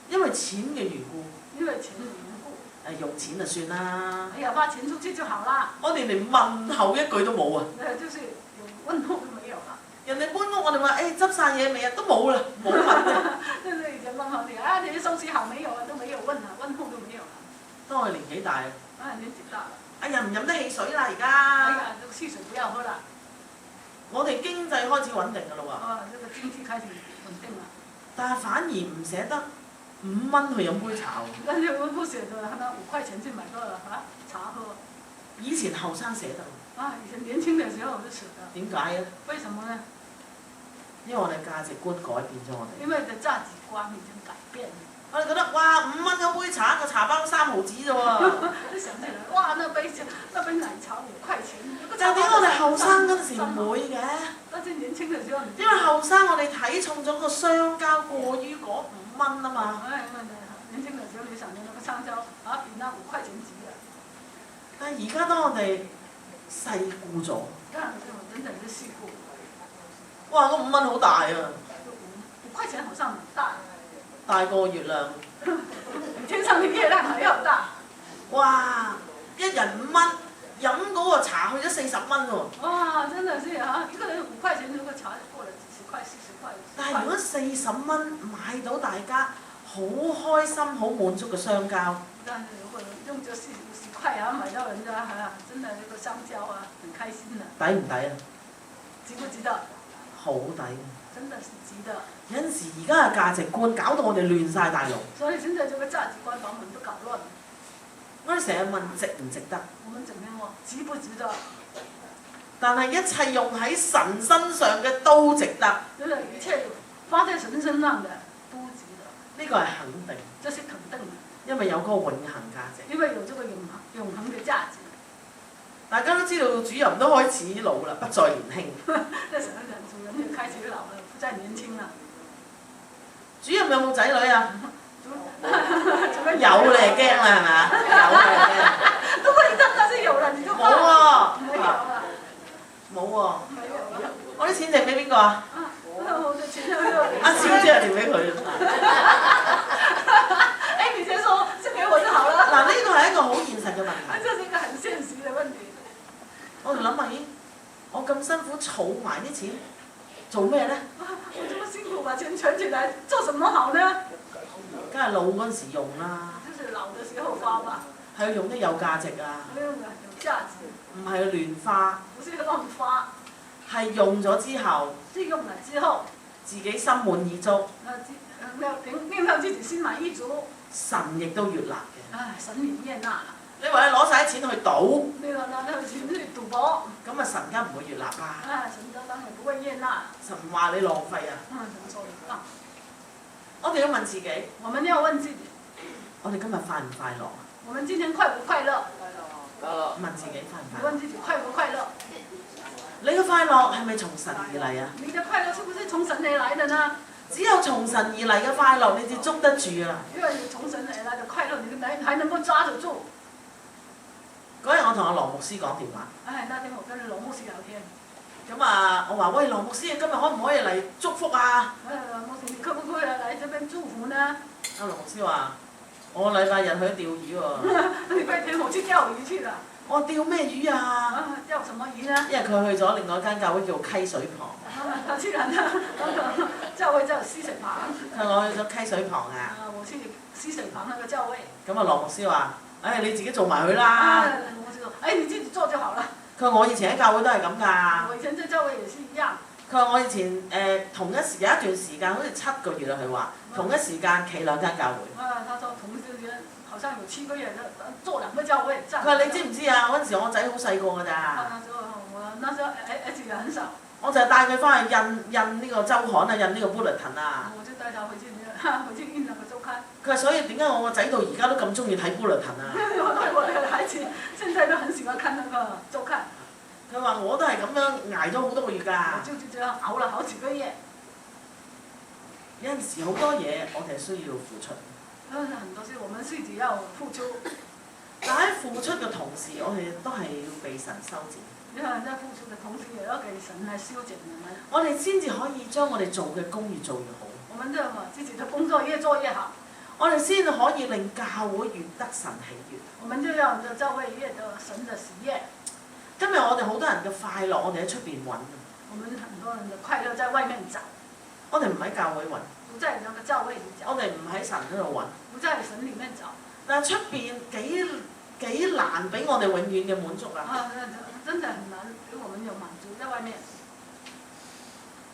S1: 因為錢嘅緣故。
S2: 因為錢嘅緣故。
S1: 用錢就算啦。
S2: 哎呀，花錢出去就好啦。
S1: 我哋連問候一句都冇啊。
S2: 就是問候都沒有啦。
S1: 人哋搬屋，我哋話執晒嘢未啊？都冇啦，冇問啊。
S2: 就是以前問候你啊，你收拾好沒有啊？都沒有問啊，問候都沒有啦。
S1: 當我哋年紀大。
S2: 年紀大啦。
S1: 飲唔飲得汽水啦而家？
S2: 哎呀，這個汽水不要喝啦。
S1: 我哋經濟開始穩定㗎啦喎。
S2: 這個經濟開始穩定啦。
S1: 但係反而唔捨得5蚊去飲杯茶喎。
S2: 但是我不捨得，拿5塊錢去買個茶喝。
S1: 以前後生捨得。
S2: 以前年輕嘅時候我就捨得。
S1: 點解啊？
S2: 為什麼呢？
S1: 因為我哋價值觀改變咗我哋。
S2: 因為嘅價值觀已經改變了。
S1: 我哋覺得哇5蚊嗰杯茶，個茶包3毫紙啫喎。
S2: 都想起來，哇！那杯奶茶5塊錢。
S1: 就點我哋後生嗰陣時唔會嘅？
S2: 但係年輕嘅時候。
S1: 因為後生我哋睇重咗個相交過於嗰5蚊啊嘛。
S2: 年輕嘅時候你想到那個相交比那5塊錢值啊。
S1: 但係而家當我哋世故咗。
S2: 真的是世故。
S1: 哇！嗰5蚊好大啊。
S2: 5塊錢好像很大。
S1: 大過月亮。
S2: 比天上的月亮還要大。
S1: 哇！一人5蚊，飲嗰個茶去咗40蚊喎。
S2: 哇！真的是一個人5塊錢，如果茶過了幾十塊、40塊。
S1: 但係如果40蚊買到大家好開心、好滿足嘅相交。
S2: 但係如果用咗40塊買到人家真的那個相交很開心的。
S1: 抵唔抵啊？
S2: 值不值得？
S1: 好抵。
S2: 真的是值得。
S1: 有陣時而家嘅價值觀搞到我哋亂晒大龍。
S2: 所以現在這個價值觀把我們都搞亂了。
S1: 我哋成日問值唔值得？
S2: 我們整天話值不值得？
S1: 但係一切用喺神身上嘅都值得。
S2: 真係一切花在神身上嘅都值得。
S1: 呢個係肯定。
S2: 這是肯定的。
S1: 因為有嗰個永恆價值。
S2: 因為有這個永恆嘅價值。
S1: 大家都知道主任都開始老啦，不再年輕。
S2: 即係成個人主任就開始老了，不再年輕啦。
S1: 主任有冇仔女啊？有你係驚啦係咪？有你係驚。
S2: 都會得，但是有啦，你就
S1: 冇喎。
S2: 沒有啦。冇
S1: 喎。
S2: 沒有啦。
S1: 我啲錢剩俾邊個啊？
S2: 我嘅錢就
S1: 阿小姐係剩俾佢。
S2: 你先說，先俾我就好啦。
S1: 嗱，呢個係一個好現實嘅問題。
S2: 這是一個很現實嘅問題。
S1: 我哋諗下，咦？我咁辛苦儲埋啲錢，做咩呢？
S2: 我這麼辛苦把錢存起來，做什麼好呢？
S1: 梗係老嗰陣時用啦。
S2: 就是老的時候花吧。
S1: 係要用得有價值啊！
S2: 有價值。
S1: 唔係去亂花。
S2: 不是亂花。
S1: 係用咗之後。
S2: 是用了之後。
S1: 自己心滿意足。
S2: 令到自己心滿意足。
S1: 神亦都悅納嘅。
S2: 唉，神也悅納啦。
S1: 你話你攞晒啲錢去賭。
S2: 你話攞錢去賭博。
S1: 咁啊神梗唔會悅納啦。
S2: 神當然不會悅納。
S1: 神話你浪費啊。
S2: 神說你浪。
S1: 我哋要問自己。
S2: 我們要問自己。
S1: 我哋今日快唔快樂啊？
S2: 我們今天快不快樂？
S1: 問自己快唔快樂？
S2: 問自己快不快樂？
S1: 你嘅快樂係咪從神而嚟啊？
S2: 你的快樂是不是從神而來的呢？
S1: 只有從神而嚟嘅快樂，你至捉得住啊！
S2: 因為從神而來的快樂，你還能夠抓得住。
S1: 嗰日我同阿羅牧師講電話。
S2: 那天我跟羅牧師聊天。
S1: 咁啊，我話喂羅牧師，今日可唔可以嚟祝福啊？
S2: 牧師，你可不可以嚟這邊祝福呢？
S1: 阿羅牧師話：我禮拜日去釣魚喎。
S2: 禮拜天我去釣魚去了。我
S1: 釣咩魚啊？
S2: 釣什麼魚呢？
S1: 因為佢去咗另外一間教會叫溪水旁。
S2: 他去了那個教會叫溪水旁。
S1: 佢話我去咗溪水旁啊。
S2: 我去溪水旁那個教會。
S1: 咁啊，羅牧師話：你自己做埋佢啦。
S2: 我就說：你自己做就好了。
S1: 佢話我以前喺教會都係咁㗎。
S2: 我以前在教會也是一樣。
S1: 佢話我以前同一時有一段時間，好似7個月啦，佢話同一時間企2間教會。
S2: 他說同一時間好像有7個月做2個教會。
S1: 佢話你知唔知啊？嗰陣時我仔好細個㗎咋。
S2: 我那時候兒子也很少。
S1: 我就係帶佢翻去印呢個週刊啊，印呢個 bulletin 啊。
S2: 我就帶他回去印那個週刊。
S1: 佢話所以點解我個仔到而家都咁中意睇 bulletin 啊？
S2: 我的孩子現在都很喜歡看那個週刊。
S1: 佢話我都係咁樣捱咗好多個月㗎。
S2: 我就這樣熬了好幾個月。
S1: 有陣時好多嘢我哋係需要付出。
S2: 很多事我們自己要付出。
S1: 但喺付出嘅同時，我哋都係要被神修剪。
S2: 你看在付出的同時，也要給神來修剪我們。
S1: 我哋先至可以將我哋做嘅工越做越好。
S2: 我們自己的工作越做越好。
S1: 我哋先可以令教會越得神喜悅。
S2: 我們就要教會越得神的喜悅。
S1: 今日我哋好多人嘅快樂，我哋喺出邊揾。
S2: 我們很多人的快樂在外面找。
S1: 我哋唔喺教會揾。
S2: 不在那個教會裏找。
S1: 我哋唔喺神嗰度揾。
S2: 不在神裡面找。
S1: 但係出邊幾難俾我哋永遠嘅滿足啊！
S2: 真的很難給我們有滿足在外面。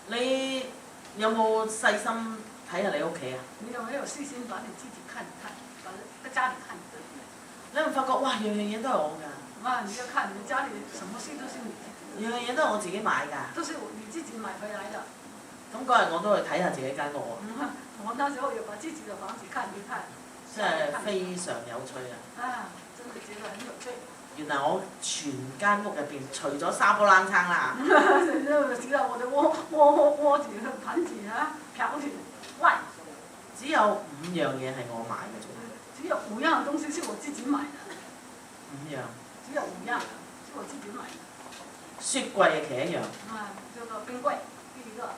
S1: 你有冇細心睇下你屋企啊？
S2: 你有沒有細心把你自己看一看，把家裡看一看？
S1: 你會發覺哇，樣樣嘢都係我㗎。
S2: 哇！你要看你家裡什麼事都是你。
S1: 樣樣嘢都係我自己買㗎。
S2: 都是你自己買回來的。
S1: 咁嗰日我都去睇下自己間屋。
S2: 我那時候有把自己的房子看一看。
S1: 真係非常有趣
S2: 啊！真係覺得很有趣。
S1: 原來我全間屋入邊，除咗沙煲冷餐啦，
S2: 除了我的鍋子、盤子啊、瓢子外，
S1: 只有5樣嘢係我買嘅啫。
S2: 只有5樣東西是我自己買的。
S1: 5樣。
S2: 只有5樣是我自己買的。
S1: 雪櫃係其一樣。
S2: 這個冰櫃第一個。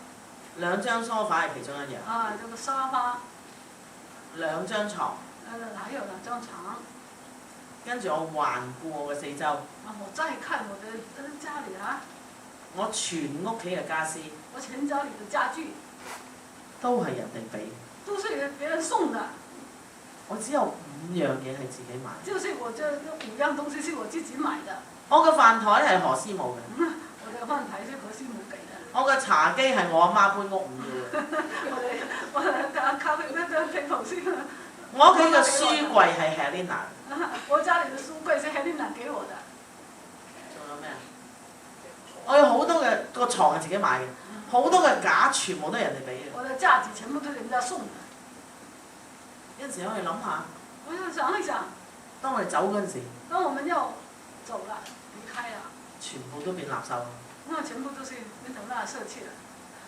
S1: 2張梳化係其中一樣。
S2: 這個沙發。
S1: 2張床。
S2: 還有2張床。
S1: 跟住我環顧我嘅四周。
S2: 我再看我的家裡啊。
S1: 我全屋企嘅家私。
S2: 我全家裡的家具。
S1: 都係人哋俾。
S2: 都是別人送的。
S1: 我只有5樣嘢係自己買。
S2: 就是我這5樣東西是我自己買的。
S1: 我嘅飯台係何師母嘅。
S2: 我的飯台是何師母給的。
S1: 我嘅茶几係我阿媽搬屋唔要嘅。
S2: 我的咖啡杯頭先。
S1: 我屋企嘅書櫃係 Helena。
S2: 我家裡的書櫃是 Helena 給我的。
S1: 仲有咩啊？我有好多嘅個牀係自己買嘅，好多嘅架全部都係人哋俾嘅。
S2: 我的架子全部都係人家送的。
S1: 有陣時我哋諗下。
S2: 我就想一想。
S1: 當我哋走嗰陣時。
S2: 當我們要走了，離開了。
S1: 全部都變垃圾。
S2: 那全部都是變成垃圾去了。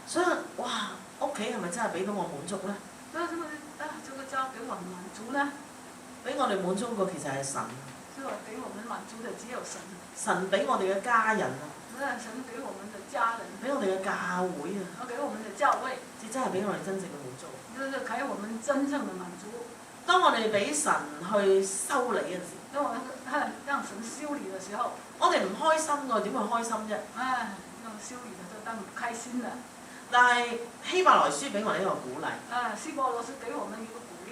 S1: 所以哇，屋企係咪真係俾到我滿足呢？
S2: 那這個家給我們滿足呢？
S1: 俾我哋滿足個其實係神。
S2: 是我給我們滿足的只有神。
S1: 神俾我哋嘅家人啊。
S2: 神給我們的家人。
S1: 俾我哋嘅教會啊。
S2: 給我們的教會。
S1: 至真係俾我哋真正嘅滿足。
S2: 就是給我們真正的滿足。
S1: 當我哋俾神去修理嗰陣時。
S2: 當我們讓神修理的時候。
S1: 我哋唔開心㗎，點會開心啫？
S2: 讓修理的時候當然不開心啦。
S1: 但係希伯來書俾我哋一個鼓勵。
S2: 希伯來書給我們一個鼓勵。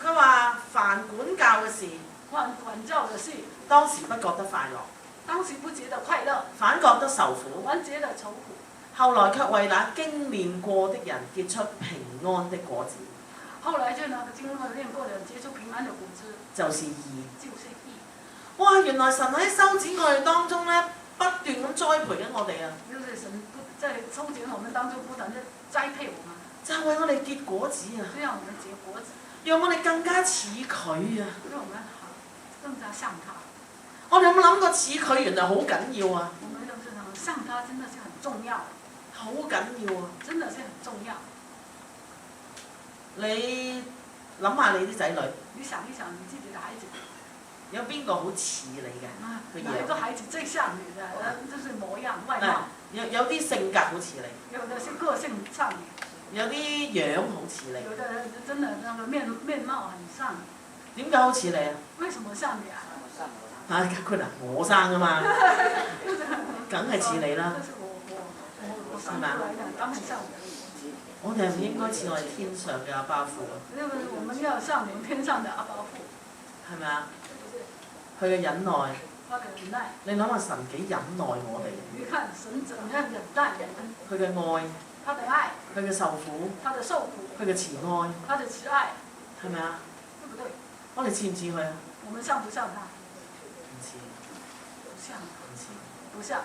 S1: 佢話凡管教嘅事，
S2: 管教的事，
S1: 當時不覺得快樂，
S2: 當時不覺得快樂，
S1: 反覺得受苦，
S2: 反覺得愁苦。
S1: 後來卻為那經練過的人結出平安的果子。
S2: 後來就那個經過練過的人結出平安的果子，
S1: 就是義。
S2: 就是義。
S1: 哇！原來神喺修剪我哋當中咧，不斷咁栽培緊我哋啊！
S2: 就是神在修剪我們當中不斷地栽培我們，
S1: 就係為我哋結果子啊！
S2: 就讓我們結果子，
S1: 讓我哋更加似佢啊！
S2: 讓我們好更加像他。
S1: 我哋有冇諗過似佢原來好緊要啊？
S2: 我們就是像他，真的是很重要，
S1: 好緊要啊！
S2: 真的是很重要。
S1: 你諗下你啲仔女，
S2: 你想一想你自己的孩子，
S1: 有邊個好似你嘅？
S2: 哪一個孩子最像你的？就是模樣外貌。
S1: 有啲性格好似你，
S2: 有的是個性像你，
S1: 有啲樣好似你。
S2: 有的真的那個面貌很像你。
S1: 點解好似你啊？
S2: 為什麼像你啊？
S1: 佢嗱我生噶嘛，梗係似你啦。
S2: 我生出來的，當然像我。
S1: 我哋係唔應該似我哋天上嘅阿爸父啊？
S2: 因為我們要像我們天上的阿爸父。
S1: 係咪啊？佢嘅忍耐。
S2: 他的忍耐。
S1: 你諗下神幾忍耐我哋？
S2: 你看神怎樣忍耐我們？
S1: 佢嘅愛。
S2: 他的愛。
S1: 佢嘅受苦。
S2: 他的受苦。
S1: 佢嘅慈愛。
S2: 他的慈愛。
S1: 係咪啊？
S2: 對不對？
S1: 我哋似唔似佢啊？
S2: 我們像不像他？
S1: 唔似。
S2: 不像。
S1: 唔似。
S2: 不像。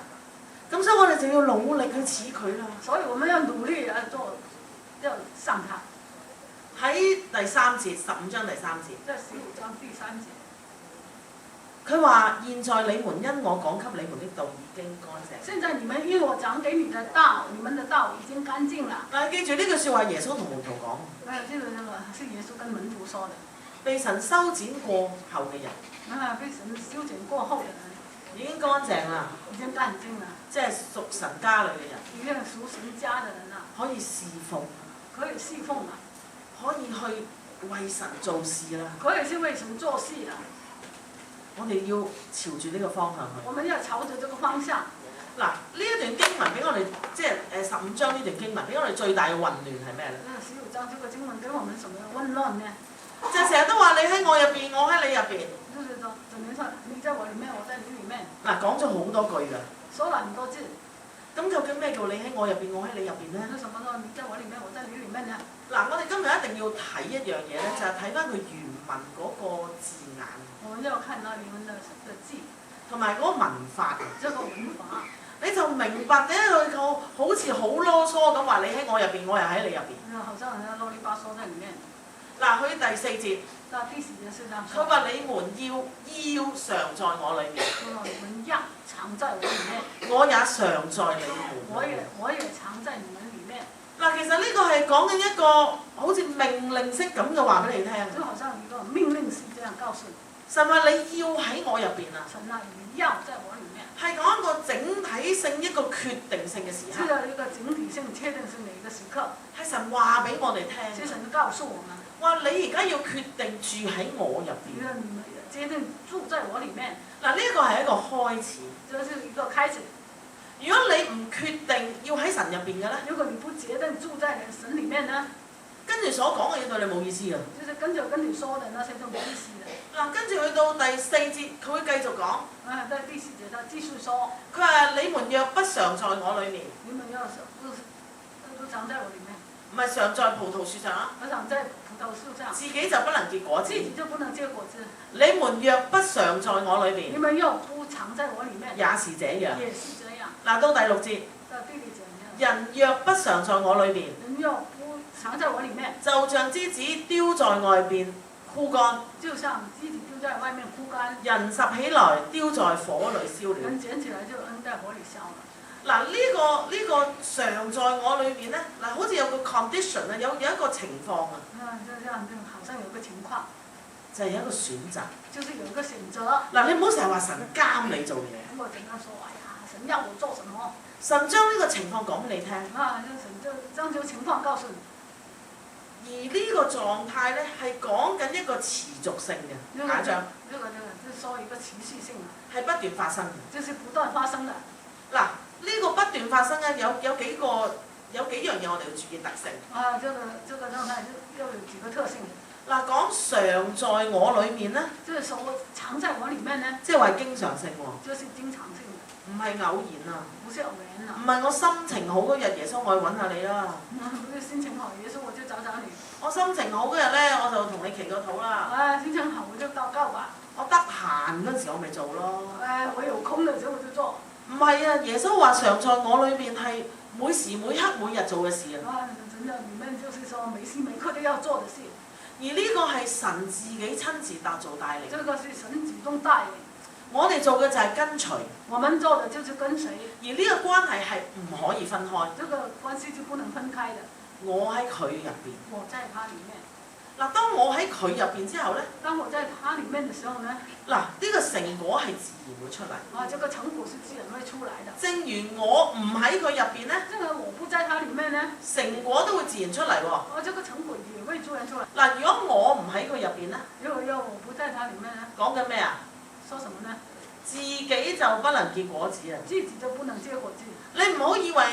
S1: 咁所以我哋就要努力去似佢啦。
S2: 所以我們要努力做，要像他。
S1: 喺第3節15章第3節。
S2: 在15章第3節。
S1: 佢話：現在你們因我講給你們的道已經乾淨。
S2: 現在你們因我講給你的道，你們的道已經乾淨了。
S1: 但係記住呢句説話，耶穌同門徒講。
S2: 這個是耶穌跟門徒說的。
S1: 被神修剪過後嘅人。
S2: 被神修剪過後的人。
S1: 已經乾淨啦。
S2: 已經乾淨了。
S1: 即係屬神家裏嘅人。
S2: 已經屬神家的人啦。
S1: 可以侍奉。
S2: 可以侍奉啦。
S1: 可以去為神做事啦。
S2: 可以去為神做事啦。
S1: 我哋要朝住呢個方向去。
S2: 我們要朝着這個方向。
S1: 嗱，呢一段經文俾我哋，即係15章呢段經文俾我哋最大嘅混亂係咩咧
S2: ？15章這個經文給我們什麼混亂呢？
S1: 就成日都話你喺我入邊，我喺你入邊。
S2: 就是說，整天說你在我裡面，我在你裡面。
S1: 嗱，講咗好多句㗎。
S2: 說了很多字。
S1: 咁究竟咩叫你喺我入邊，我喺你入邊咧？
S2: 為什麼說你在我裡面，我在你裡面呢？
S1: 嗱，我哋今日一定要睇一樣嘢咧，就係睇翻佢原文嗰個字眼。
S2: 我們要看到原文的字，
S1: 同埋嗰個文法。
S2: 這個文法，
S1: 你就明白咧，佢好似好囉嗦咁話你喺我入邊，我又喺你入邊。
S2: 好像人家囉里吧嗦在裡面。
S1: 嗱，佢第4節。
S2: 第4節是這樣。
S1: 佢話你們要常在我裡面。
S2: 你們要常在我裡面。
S1: 我也常在你們。
S2: 我也常在你們裡面。
S1: 嗱，其實呢個係講緊一個好似命令式咁嘅話俾你聽。
S2: 就好像一個命令式這樣告訴你。
S1: 神話你要喺我入邊啊！
S2: 神啊，你要在我裡面。
S1: 係講一個整體性、一個決定性嘅時刻。
S2: 係一個整體性、確定性嘅一個時刻。
S1: 係神話俾我哋聽。
S2: 係神告訴我們。
S1: 話你而家要決定住喺我入邊。
S2: 決定住在我裡面。
S1: 嗱，呢個係一個開始。
S2: 這是一個開始。
S1: 如果你唔決定要喺神入邊嘅咧，
S2: 如果你不決定住在神裡面呢？
S1: 跟住所講嘅嘢對你冇意思啊！
S2: 就是跟你說的那些都冇意思的。
S1: 嗱，跟住去到第4節，佢會繼續講。
S2: 在第4節，他繼續說。
S1: 佢話：你們若不常在我裡面，
S2: 你們要不常在我裡面。
S1: 唔係常在葡萄樹上啊！
S2: 我常在葡萄樹上。
S1: 自己就不能結果子。
S2: 自己就不能結果子。
S1: 你們若不常在我裡面，
S2: 你們若不常在我裡面，
S1: 也是這樣。
S2: 也是這樣。
S1: 嗱，到第6節。
S2: 到第6節。
S1: 人若不常在我裡面，
S2: 人若不常在我裡面，
S1: 就像枝子丟在外邊枯乾。
S2: 就像枝子丟在外面枯乾。
S1: 人拾起來丟在火裡燒了。
S2: 人撿起來就扔在火裡燒了。
S1: 嗱，呢個常在我裏邊咧，嗱，好似有個 condition 啊，有一個情況啊。
S2: 就這樣，好像有個情況。
S1: 就係有一個選擇。
S2: 就是有一個選擇。
S1: 嗱，你唔好成日話神監你做嘢。
S2: 我整日說，哎呀，神要我做什麼？
S1: 神將呢個情況講俾你聽。
S2: 神就將這個情況告訴你。
S1: 而呢個狀態咧係講緊一個持續性嘅下一章。
S2: 就是說一個持續性啊。
S1: 係不斷發生嘅。
S2: 就是不斷發生的。
S1: 嗱，呢個不斷發生咧有幾個有幾樣嘢我哋要注意特性。
S2: 啊，這個狀態要有幾個特性。
S1: 嗱，講常在我裏面咧，
S2: 就是說常在我裡面呢，
S1: 即係話經常性喎，
S2: 就是經常性的，
S1: 唔係偶然啊，
S2: 不是偶然
S1: 唔
S2: 啊。
S1: 係我心情好嗰日，耶穌我去揾下你啦。
S2: 不是心情好，耶穌我就找找你。
S1: 我心情好嗰日咧，我就同你祈個禱啦。
S2: 啊，心情好我就禱告吧。
S1: 我得閒嗰陣時我咪做咯。
S2: 我有空嘅時候我就做。
S1: 唔係啊，耶穌話常在我裏邊係每時每刻每日做嘅事啊。
S2: 啊，真的，裡面就是說每時每刻都要做的事。
S1: 而呢個係神自己親自做帶領。
S2: 這個是神主動帶領。
S1: 我哋做嘅就係跟隨。
S2: 我們做的就是跟隨。
S1: 而呢個關係係唔可以分開。
S2: 這個關係就不能分開的。
S1: 我喺佢入邊。
S2: 我在他裡面。
S1: 嗱，當我喺佢入邊之後咧，
S2: 當我在他裡面嘅時候呢，
S1: 嗱，呢個成果係自然會出嚟。
S2: 啊，這個成果是自然會出來的。
S1: 正如我唔喺佢入邊咧，
S2: 這個我不在他裡面呢，
S1: 成果都會自然出嚟喎。
S2: 啊，這個成果也會自然出來。
S1: 嗱，如果我唔喺佢入邊咧，
S2: 如果我不在他裡面呢，
S1: 講緊咩啊？
S2: 說什麼呢？
S1: 自己就不能結果子啊！
S2: 自己就不能結果子。
S1: 你唔好以為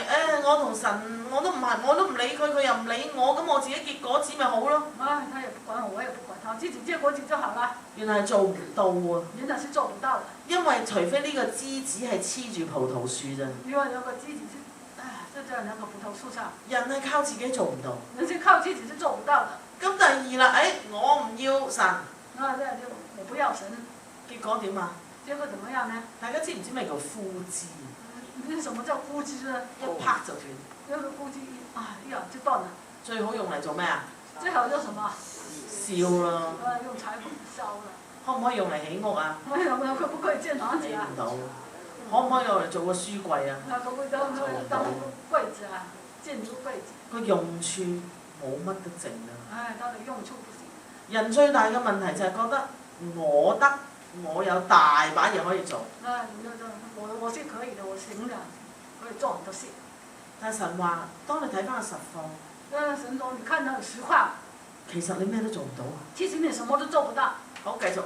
S1: 我同神我都唔理佢，佢又唔理我，咁我自己結果子咪好咯。
S2: 啊，他也不管我，我也不管他，自己結果子就好了。
S1: 原來係做唔到啊！
S2: 原來是做不到的。
S1: 因為除非呢個枝子係黐住葡萄樹咋。
S2: 因為有個枝子是，就在那個葡萄樹上。
S1: 人係靠自己做唔到。
S2: 人是靠自己是做不到的。
S1: 咁第二啦，我唔要神。
S2: 啊，對，就我不要神。
S1: 結果點啊？
S2: 結果怎麼樣呢？
S1: 大家知唔知咩叫枯枝？
S2: 你什麼叫枯枝呢？
S1: 一拍就斷。
S2: 那個枯枝一咬就斷了。
S1: 最好用嚟做咩啊？
S2: 最好做什麼？
S1: 燒啦。
S2: 用柴火燒啦。
S1: 可唔可以用嚟起屋啊？
S2: 可不可以建房子啊？
S1: 起唔到。可唔可以用嚟做個書櫃啊？
S2: 可唔可以當櫃子啊？建築櫃子。
S1: 個用處冇乜得剩啊！
S2: 它的用處不行。
S1: 人最大嘅問題就係覺得我有大把嘢可以做。
S2: 我是可以的，我行的，可以做很多事。
S1: 但係神話，當你睇翻個實況，
S2: 神說你看到實況，
S1: 其實你咩都做唔到啊！
S2: 其實你什麼都做不到。
S1: 好，繼續，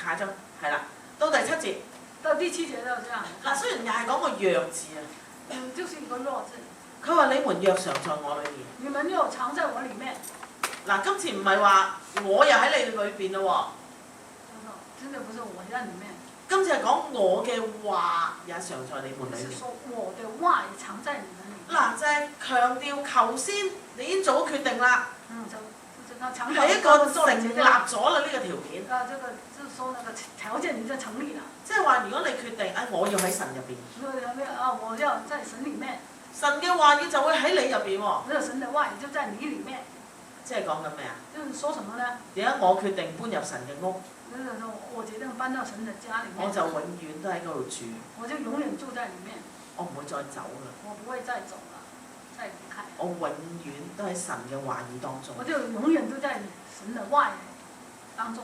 S1: 下一章係啦，到第7節。
S2: 到第7節就這樣。嗱，
S1: 雖然又係講個若字啊，
S2: 就是一個若字。
S1: 佢話你們若常在我裏面。
S2: 你們又常在我裡面。
S1: 嗱，今次唔係話我又喺你裏邊咯喎。
S2: 真的不是我在裡面。
S1: 今次係講我嘅話也常在你們裏面。
S2: 是說我的話也常在你們裡面。
S1: 嗱，就係強調頭先你已經做咗決定啦。係一個成立咗啦呢個條件。
S2: 啊，這個就是說那個條件已經成立了。
S1: 即係話，如果你決定我要喺神入邊。
S2: 我要在神裡面。
S1: 神嘅話語就會喺你入邊喎。
S2: 那個神的話語就在你裡面。
S1: 即係講緊咩啊？
S2: 就是說什麼呢？
S1: 而家我決定搬入神嘅屋。
S2: 我決定搬到神的家裡面。
S1: 我就永遠都喺嗰度住。
S2: 我就永遠住在裡面。
S1: 我唔會再走啦。
S2: 我不會再走了，再離開。
S1: 我永遠都喺神嘅話語當中。
S2: 我就永遠都在神的話語當中。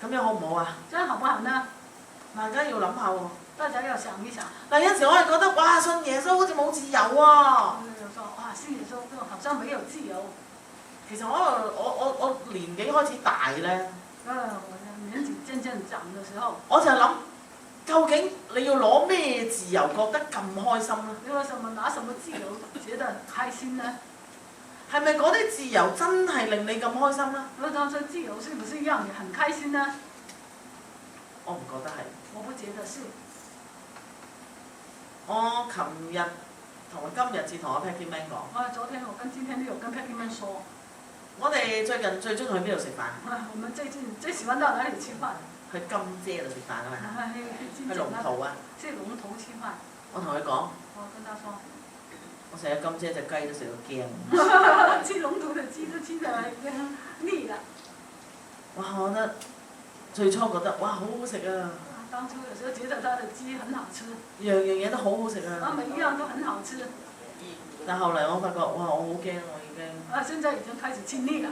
S1: 咁樣好唔好啊？
S2: 這樣好不好呢？
S1: 大家要諗下喎。
S2: 大家要想一想。
S1: 嗱，有時我係覺得哇，信耶穌好似冇自由啊。
S2: 有時候哇，信耶穌好像沒有自由。
S1: 其實我年紀開始大咧。
S2: 我年紀漸漸長嘅時候。我
S1: 就係諗，究竟你要攞咩自由覺得咁開心咧？
S2: 你為什麼拿什麼自由覺得開心呢？
S1: 係咪嗰啲自由真係令你咁開心咧？
S2: 那當初自由是不是讓你很開心呢？
S1: 我唔覺得係。
S2: 我不覺得是。
S1: 我琴日同今日至同阿 Peggy Man 講。
S2: 昨天我跟今天都有跟 Peggy Man 說。
S1: 我哋最近最中意去邊度食飯？
S2: 我們最近最喜歡到哪裡吃飯？
S1: 去金姐度食飯啊嘛。去龍圖啊。
S2: 去龍圖吃飯。
S1: 我同佢講。
S2: 我跟他說。
S1: 我食咗金姐隻雞都食到驚。
S2: 吃龍圖的雞都吃得已經膩了。
S1: 哇！我覺得最初覺得哇好好食啊。
S2: 當初有時候覺得他的雞很好吃。
S1: 樣嘢都好好食啊。
S2: 每一樣都很好吃。
S1: 但後嚟我發覺哇，我好驚我已經。
S2: 現在已經開始吃膩了。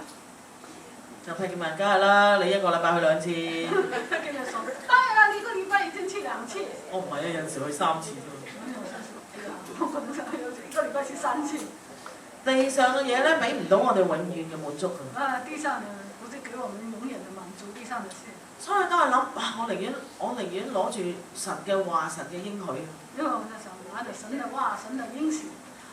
S1: 就Peggy Man，梗係啦，你一個禮拜去2次。
S2: Peggy Man說：當然啦，你一個禮拜已經去2次。
S1: 我唔係啊，有陣時去3次啫。
S2: 我可能一個禮拜去3次。
S1: 地上嘅嘢咧，俾唔到我哋永遠嘅滿足㗎。
S2: 地上嘅不是給我們永遠的滿足，地上的事。
S1: 所以都係諗，我寧願攞住神嘅話、神嘅應許。
S2: 因為我在想，我拿着神的話、神的應許。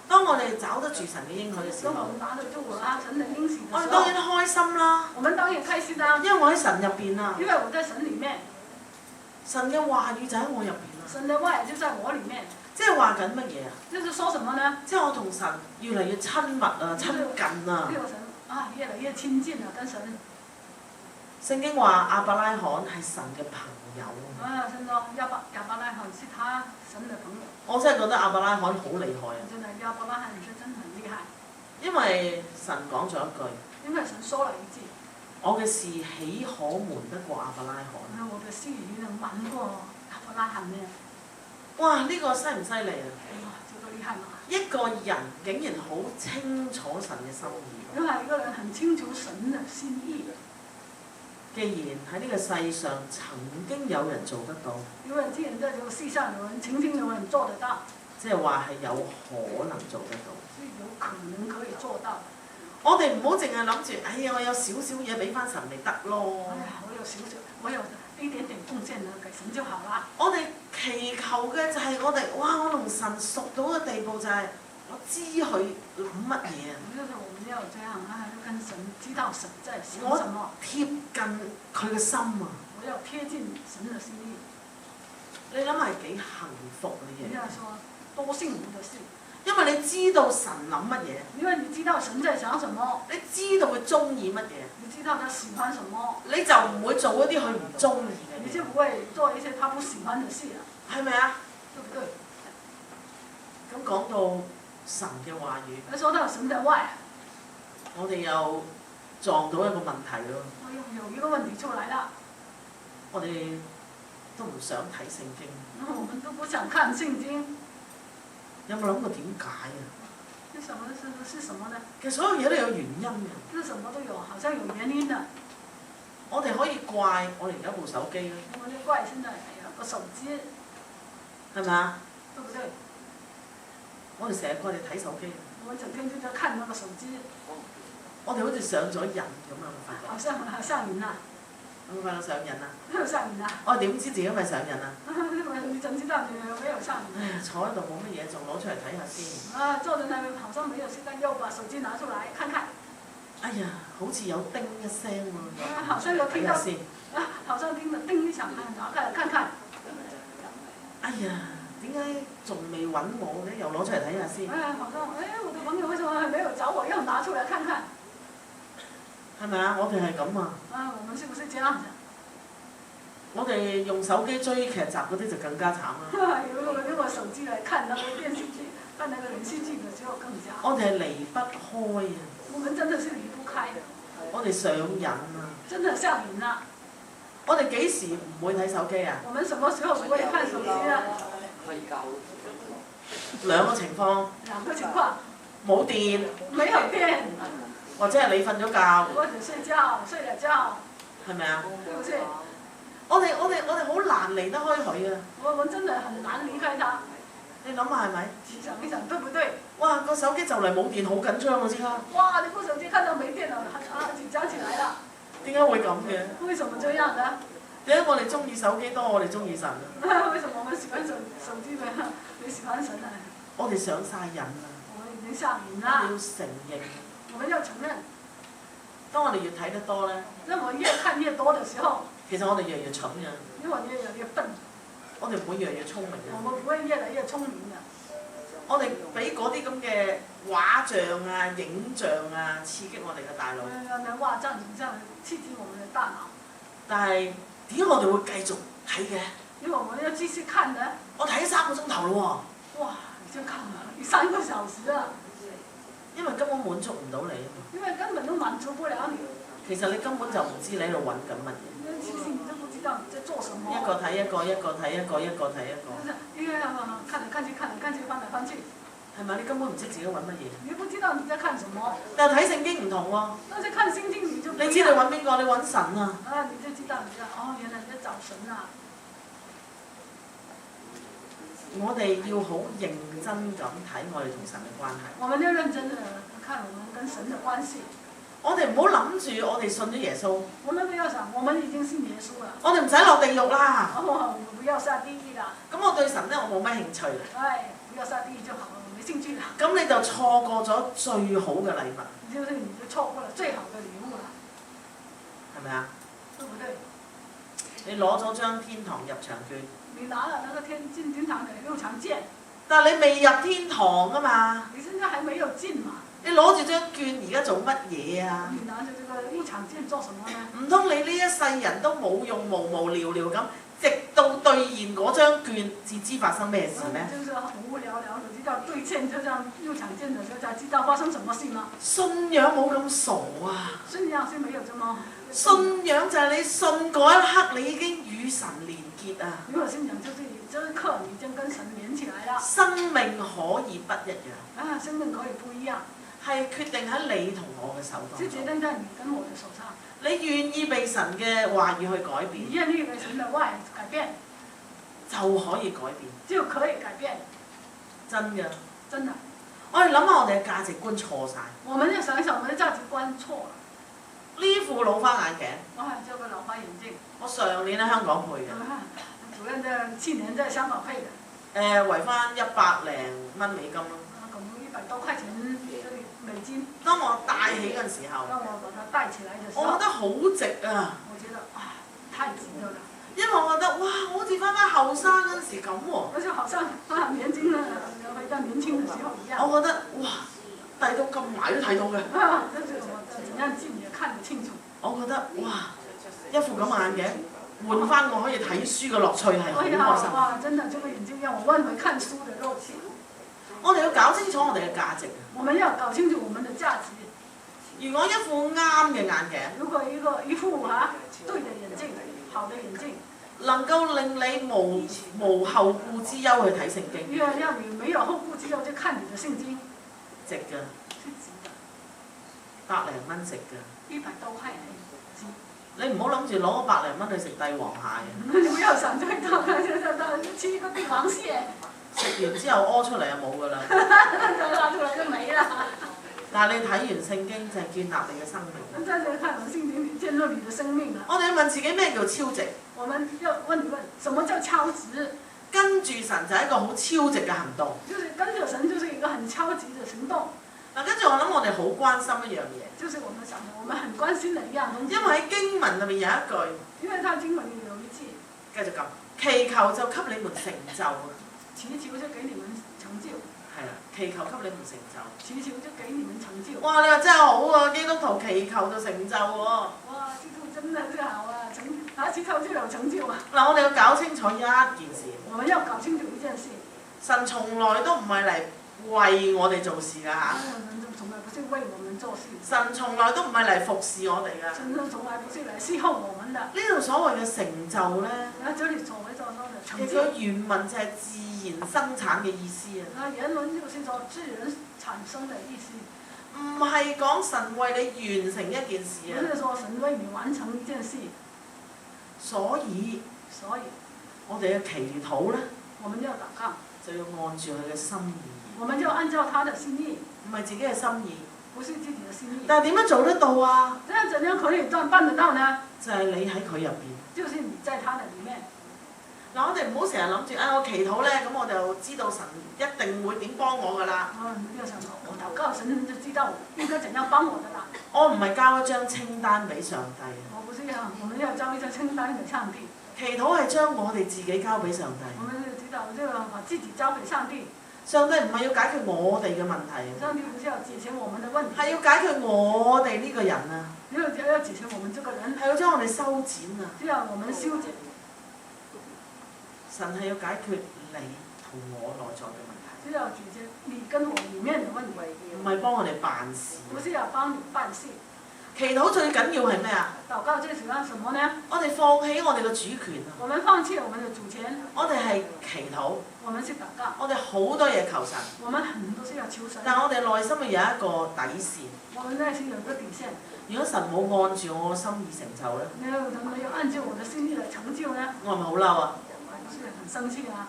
S1: 當我哋找得住神嘅應許嘅時
S2: 當我
S1: 候，
S2: 們拿得住神的應許
S1: 我
S2: 的時候，
S1: 哋當然開心啦，
S2: 我們當然開心啦，
S1: 因為我喺神入邊啊，
S2: 因為我在神裡面，
S1: 神嘅話語就喺我入邊啊。
S2: 神的話語就在我裡面。
S1: 即係話緊乜嘢啊？
S2: 就是說什麼呢？
S1: 即係我同神越嚟越親密啊，親近啊。
S2: 越神啊，越來越親近啊，跟神。
S1: 聖經話亞伯拉罕係神嘅朋友。
S2: 啊，真的，亞伯拉罕是他神嘅朋友。
S1: 我真係覺得亞伯拉罕好厲害啊！
S2: 真的，亞伯拉罕是真的很厲害。
S1: 因為神講咗一句。
S2: 因為神說了一句。
S1: 我嘅事豈可瞞得過亞伯拉罕？
S2: 我嘅事能瞞過亞伯拉罕咩？
S1: 哇！呢個犀唔犀利啊？
S2: 哇！這個厲害嘛！
S1: 一個人竟然好清楚神嘅心意。
S2: 因為一個人很清楚神嘅心意。
S1: 既然喺呢個世上曾經有人做得到，
S2: 因為既然在這個世上曾經有人做得到，
S1: 即係話係有可能做得到。
S2: 是有可能可以做到。
S1: 我哋唔好淨係諗住，哎呀，我有少少嘢俾翻神咪得咯。
S2: 哎呀，我有少少，我有一點點貢獻呢，給神就好啦。
S1: 我哋祈求嘅就係我哋，哇！我同神熟到嘅地步就係我知佢諗乜嘢。
S2: 就是我們要這樣啊，跟神知道神在想什麼。
S1: 貼近佢嘅心啊！
S2: 我要貼近神嘅心意。
S1: 你諗係幾幸福呢嘢？
S2: 你要說多幸福嘅事。
S1: 因為你知道神諗乜嘢。
S2: 因為你知道神在想什麼。
S1: 你知道佢中意乜嘢。
S2: 你知道他喜歡什麼。
S1: 你就唔會做一啲佢唔中意嘅嘢。
S2: 你就唔會做一些他不喜歡嘅事啦。
S1: 係咪啊？
S2: 對唔對？
S1: 咁講到神嘅話語。
S2: 一說到神嘅話，
S1: 我哋又撞到一個問題咯。
S2: 有一個問題出來啦。
S1: 我哋都唔想睇聖經。
S2: 我們都不想看聖經。
S1: 有冇諗過點解啊？
S2: 是什麼？是什麼呢？
S1: 其實所有嘢都有原因嘅。
S2: 是什麼都有，好像有原因的。
S1: 我哋可以怪我哋而家部手機啦。
S2: 我哋怪現在有個手機，
S1: 係咪啊？
S2: 對不對？
S1: 我哋成日掛住睇手機。
S2: 我整天就在看那個手機。
S1: 我哋好似上咗癮咁啊！我發覺。
S2: 好像上癮啦。
S1: 有冇發覺上癮啊？
S2: 上癮啦。
S1: 我點知自己咪上癮啊？
S2: 你怎知道你有沒有上癮？
S1: 唉，坐喺度冇乜嘢，仲攞出嚟睇下先。
S2: 啊，坐在那邊好像沒有事幹，又把手機拿出來看看。
S1: 哎呀，好似有叮一聲喎。
S2: 好像有聽到。
S1: 先。
S2: 好像聽到叮一響，拿開來看看。
S1: 哎呀，點解仲未揾我嘅？又攞出嚟睇下先。
S2: 好像我的朋友為什麼還沒有找我？又拿出來看看。
S1: 係咪啊？我哋係咁啊！
S2: 我們是不是這樣子？
S1: 我哋用手機追劇集嗰啲就更加慘啦。
S2: 用個手機嚟看那個電視劇，看那個連續劇嘅時候更加。
S1: 我哋係離不開啊！
S2: 我們真的是離不開的。
S1: 我哋上癮啊！
S2: 真的上癮啦！
S1: 我哋幾時唔會睇手機啊？
S2: 我們什麼時候不會看手機啊？
S1: 兩個情況。
S2: 兩個情況。
S1: 冇電。
S2: 沒有電。
S1: 或者係你瞓咗覺。
S2: 或者睡了覺。
S1: 係咪啊？
S2: 對不對？
S1: 我哋好難離得開佢啊！
S2: 我們真的很難離開他。
S1: 你諗下係咪？
S2: 想一想，對不對？
S1: 哇！個手機就嚟冇電，好緊張啊！即刻。
S2: 哇！你部手機看到沒電了，緊張起來了。
S1: 點解會咁嘅？
S2: 為什麼這樣的？
S1: 點解我哋中意手機多，我哋中意神啊？
S2: 為什麼我們喜歡手機呢？你喜歡神啊？
S1: 我哋上晒癮啊！
S2: 我們已經上癮啦。
S1: 我哋要承認。
S2: 我們要承認。
S1: 當我哋越睇得多咧，
S2: 那麼越看越多的時候，
S1: 其實我哋越嚟越蠢嘅。
S2: 因為我哋越嚟越笨。
S1: 我哋唔會越嚟越聰明嘅。
S2: 我們不會越來越聰明嘅。
S1: 我哋俾嗰啲咁嘅畫像啊、影像啊刺激我哋嘅大腦。
S2: 畫像、影像刺激我們嘅大腦。
S1: 但係點解我哋會繼續睇嘅？
S2: 因為我們要繼續看嘅。
S1: 我睇3個鐘頭咯
S2: 喎。哇！已經看了3個小時啦。
S1: 因為根本滿足唔到你啊嘛。
S2: 因為根本都滿足不了你。
S1: 其實你根本就唔知你喺度揾緊乜嘢。
S2: 其實你都不知道你在做什麼。
S1: 一個睇一個，一個睇一個，一個睇一個。
S2: 因為看來看去，看來看去，翻來翻去。
S1: 係咪？你根本唔知自己揾乜嘢。
S2: 你不知道你在看什麼。
S1: 但係睇聖經唔同喎。
S2: 但是看聖經你就。
S1: 你知你揾邊個？你揾神啊。
S2: 你就知道原來你在找神啊。
S1: 我哋要好認真咁睇我哋同神嘅關係。
S2: 我們要認真地看我們跟神的關係。
S1: 我哋唔好諗住我哋信咗耶穌。
S2: 我們不要想，我們已經信耶穌了。
S1: 我哋唔使落地獄啦。
S2: 我不要下地獄啦。
S1: 咁我對神咧，我冇乜興趣。
S2: 不不要下地獄就好了，沒興趣啦。
S1: 咁你就錯過咗最好嘅禮物，
S2: 就是你就錯過了最好的禮物啦，
S1: 係咪啊？
S2: 對不對？
S1: 你攞咗張天堂入場券，
S2: 你拿了那個進天堂嘅入場券，
S1: 但係你未入天堂啊嘛！
S2: 你現在還沒有進嘛？
S1: 你攞住張券而家做乜嘢啊？
S2: 你拿着這個入場券做什麼呢？
S1: 唔通你呢一世人都冇用無無聊聊咁，直到兌現嗰張券至知發生咩事咩？
S2: 就是無聊聊的，直到兌現這張入場券的時候才知道發生什麼事嗎？
S1: 信仰冇咁傻啊！
S2: 信仰是沒有這麼。
S1: 信仰就係你信嗰一刻，你已經與神連結啊！
S2: 如果信仰就是這一刻你已經跟神連起來了。
S1: 生命可以不一樣。
S2: 啊，生命可以不一樣。
S1: 係決定喺你同我嘅手當中。
S2: 是決定在你跟我的手上。
S1: 你願意被神嘅話語去改變，
S2: 你願意被神的話語改變，
S1: 就可以改變。
S2: 就可以改變。
S1: 真嘅。
S2: 真的。
S1: 我哋諗下我哋嘅價值觀錯晒。
S2: 我們要想一想，我們的價值觀錯了。
S1: 呢副老花眼鏡，
S2: 哇！這個老花眼鏡，
S1: 我上年喺香港配嘅。
S2: 主任在去年在香港配的。
S1: 圍翻100零蚊美金咯。
S2: 咁100多塊錢美金。
S1: 當我戴起嗰陣時候，
S2: 當我把它戴起來的時候，
S1: 我覺得好值啊！
S2: 我覺得啊，太值得了。
S1: 因為我覺得哇，我好似翻返後生嗰陣時咁喎。
S2: 而且好像年輕的回到年輕的時候一樣。
S1: 我覺得哇，戴到咁埋都睇到嘅。
S2: 這是我怎樣近也看得清楚。
S1: 我覺得哇，一副咁嘅眼鏡換翻我可以睇書嘅樂趣係好開心。
S2: 哇！真的，這個眼鏡讓我換回看書的樂趣。
S1: 我哋要搞清楚我哋嘅價值。
S2: 我們要搞清楚我們的價值。
S1: 如果一副啱嘅眼鏡，
S2: 如果一副對的眼鏡，好的眼鏡，
S1: 能夠令你無後顧之憂去睇聖經，
S2: 讓你沒有後顧之憂就看你的聖經，
S1: 值㗎，
S2: 是值的
S1: 100零蚊值㗎。
S2: 100多塊值。
S1: 你唔好諗住攞嗰100零蚊去食帝王蟹。
S2: 你不要想再到吃一個帝王蟹。
S1: 食完之後屙出嚟就冇㗎啦。
S2: 拉出來就沒了。
S1: 但係你睇完聖經就係建立你嘅生命。
S2: 再嚟看聖經，建立你的生命啦。
S1: 我哋要問自己咩叫超值？
S2: 我們要問你問，什麼叫超值？
S1: 跟住神就係一個好超值嘅行動。
S2: 就是跟着神，就是一個很超級的行動。
S1: 嗱，跟住我諗我哋好關心一樣嘢。
S2: 就是我們想的，我們很關心的一樣東西。
S1: 因為喺經文裏面有一句。
S2: 因為他經文裏有一句。
S1: 繼續咁，祈求就給你們成就啊！
S2: 祈求就給你們成就。
S1: 係啦，祈求給你們成就。
S2: 祈求就給你們成就。
S1: 哇！你話真係好啊，基督徒祈求就成就喎。
S2: 哇！基督真係真好啊，祈求就有成就啊。
S1: 嗱，我哋要搞清楚一件事。
S2: 我們要搞清楚一件事。
S1: 神從來都唔係嚟為我哋做事㗎嚇。
S2: 神從來不是為我們做事。
S1: 神從來都唔係嚟服侍我哋㗎。
S2: 神從來不是嚟侍候我們的。
S1: 呢度所謂嘅成就咧，
S2: 這裡所謂所說的成就。
S1: 其實原文就係自然生產嘅意思啊。
S2: 原文就是說自然產生的意思。
S1: 唔係講神為你完成一件事啊。
S2: 不是說神為你完成一件事。
S1: 所以我哋嘅祈禱咧，
S2: 我們要禱告，
S1: 就要按住佢嘅心意。
S2: 我們就按照他的心意，
S1: 唔係自己嘅心意，
S2: 不是自己的心意。
S1: 但係點樣做得到啊？
S2: 這樣怎樣可以辦得到呢？
S1: 就係你喺佢入邊。
S2: 就是你在他的裡面。
S1: 嗱，我哋唔好成日諗住我祈禱咧，咁我就知道神一定會點幫我㗎啦。
S2: 不要想我禱告神就知道應該怎樣幫我的啦。
S1: 我唔係交一張清單俾上帝。
S2: 我不是要，我們要交一張清單給上帝。
S1: 祈禱係將我哋自己交俾上帝。
S2: 我們就知道，就把自己交給上帝。
S1: 上帝唔係要解決我哋嘅問題。
S2: 上帝不是要解決我們的問題。
S1: 係要解決我哋呢個人啊。
S2: 要解決我們這個人。
S1: 係要將我哋修剪啊。
S2: 就要我們修剪。
S1: 神係要解決你同我內在嘅問題。
S2: 就要解決你跟我裡面嘅問題。
S1: 唔係幫我哋辦事。
S2: 不是要幫你辦事。
S1: 祈禱最緊要係咩啊？
S2: 禱告最主要什麼呢？
S1: 我哋放棄我哋嘅主權啊！
S2: 我們放棄我們的主權。
S1: 我哋係祈禱。
S2: 我們是禱告。
S1: 我哋好多嘢求神。
S2: 我們很多是要求神。
S1: 但係我哋內心嘅有一個底線。
S2: 我們內心有一個底線。
S1: 如果神冇按住我嘅心意成就咧？
S2: 沒有按照我的心意來成就呢？
S1: 我係咪好嬲啊？
S2: 我不是很生氣啊！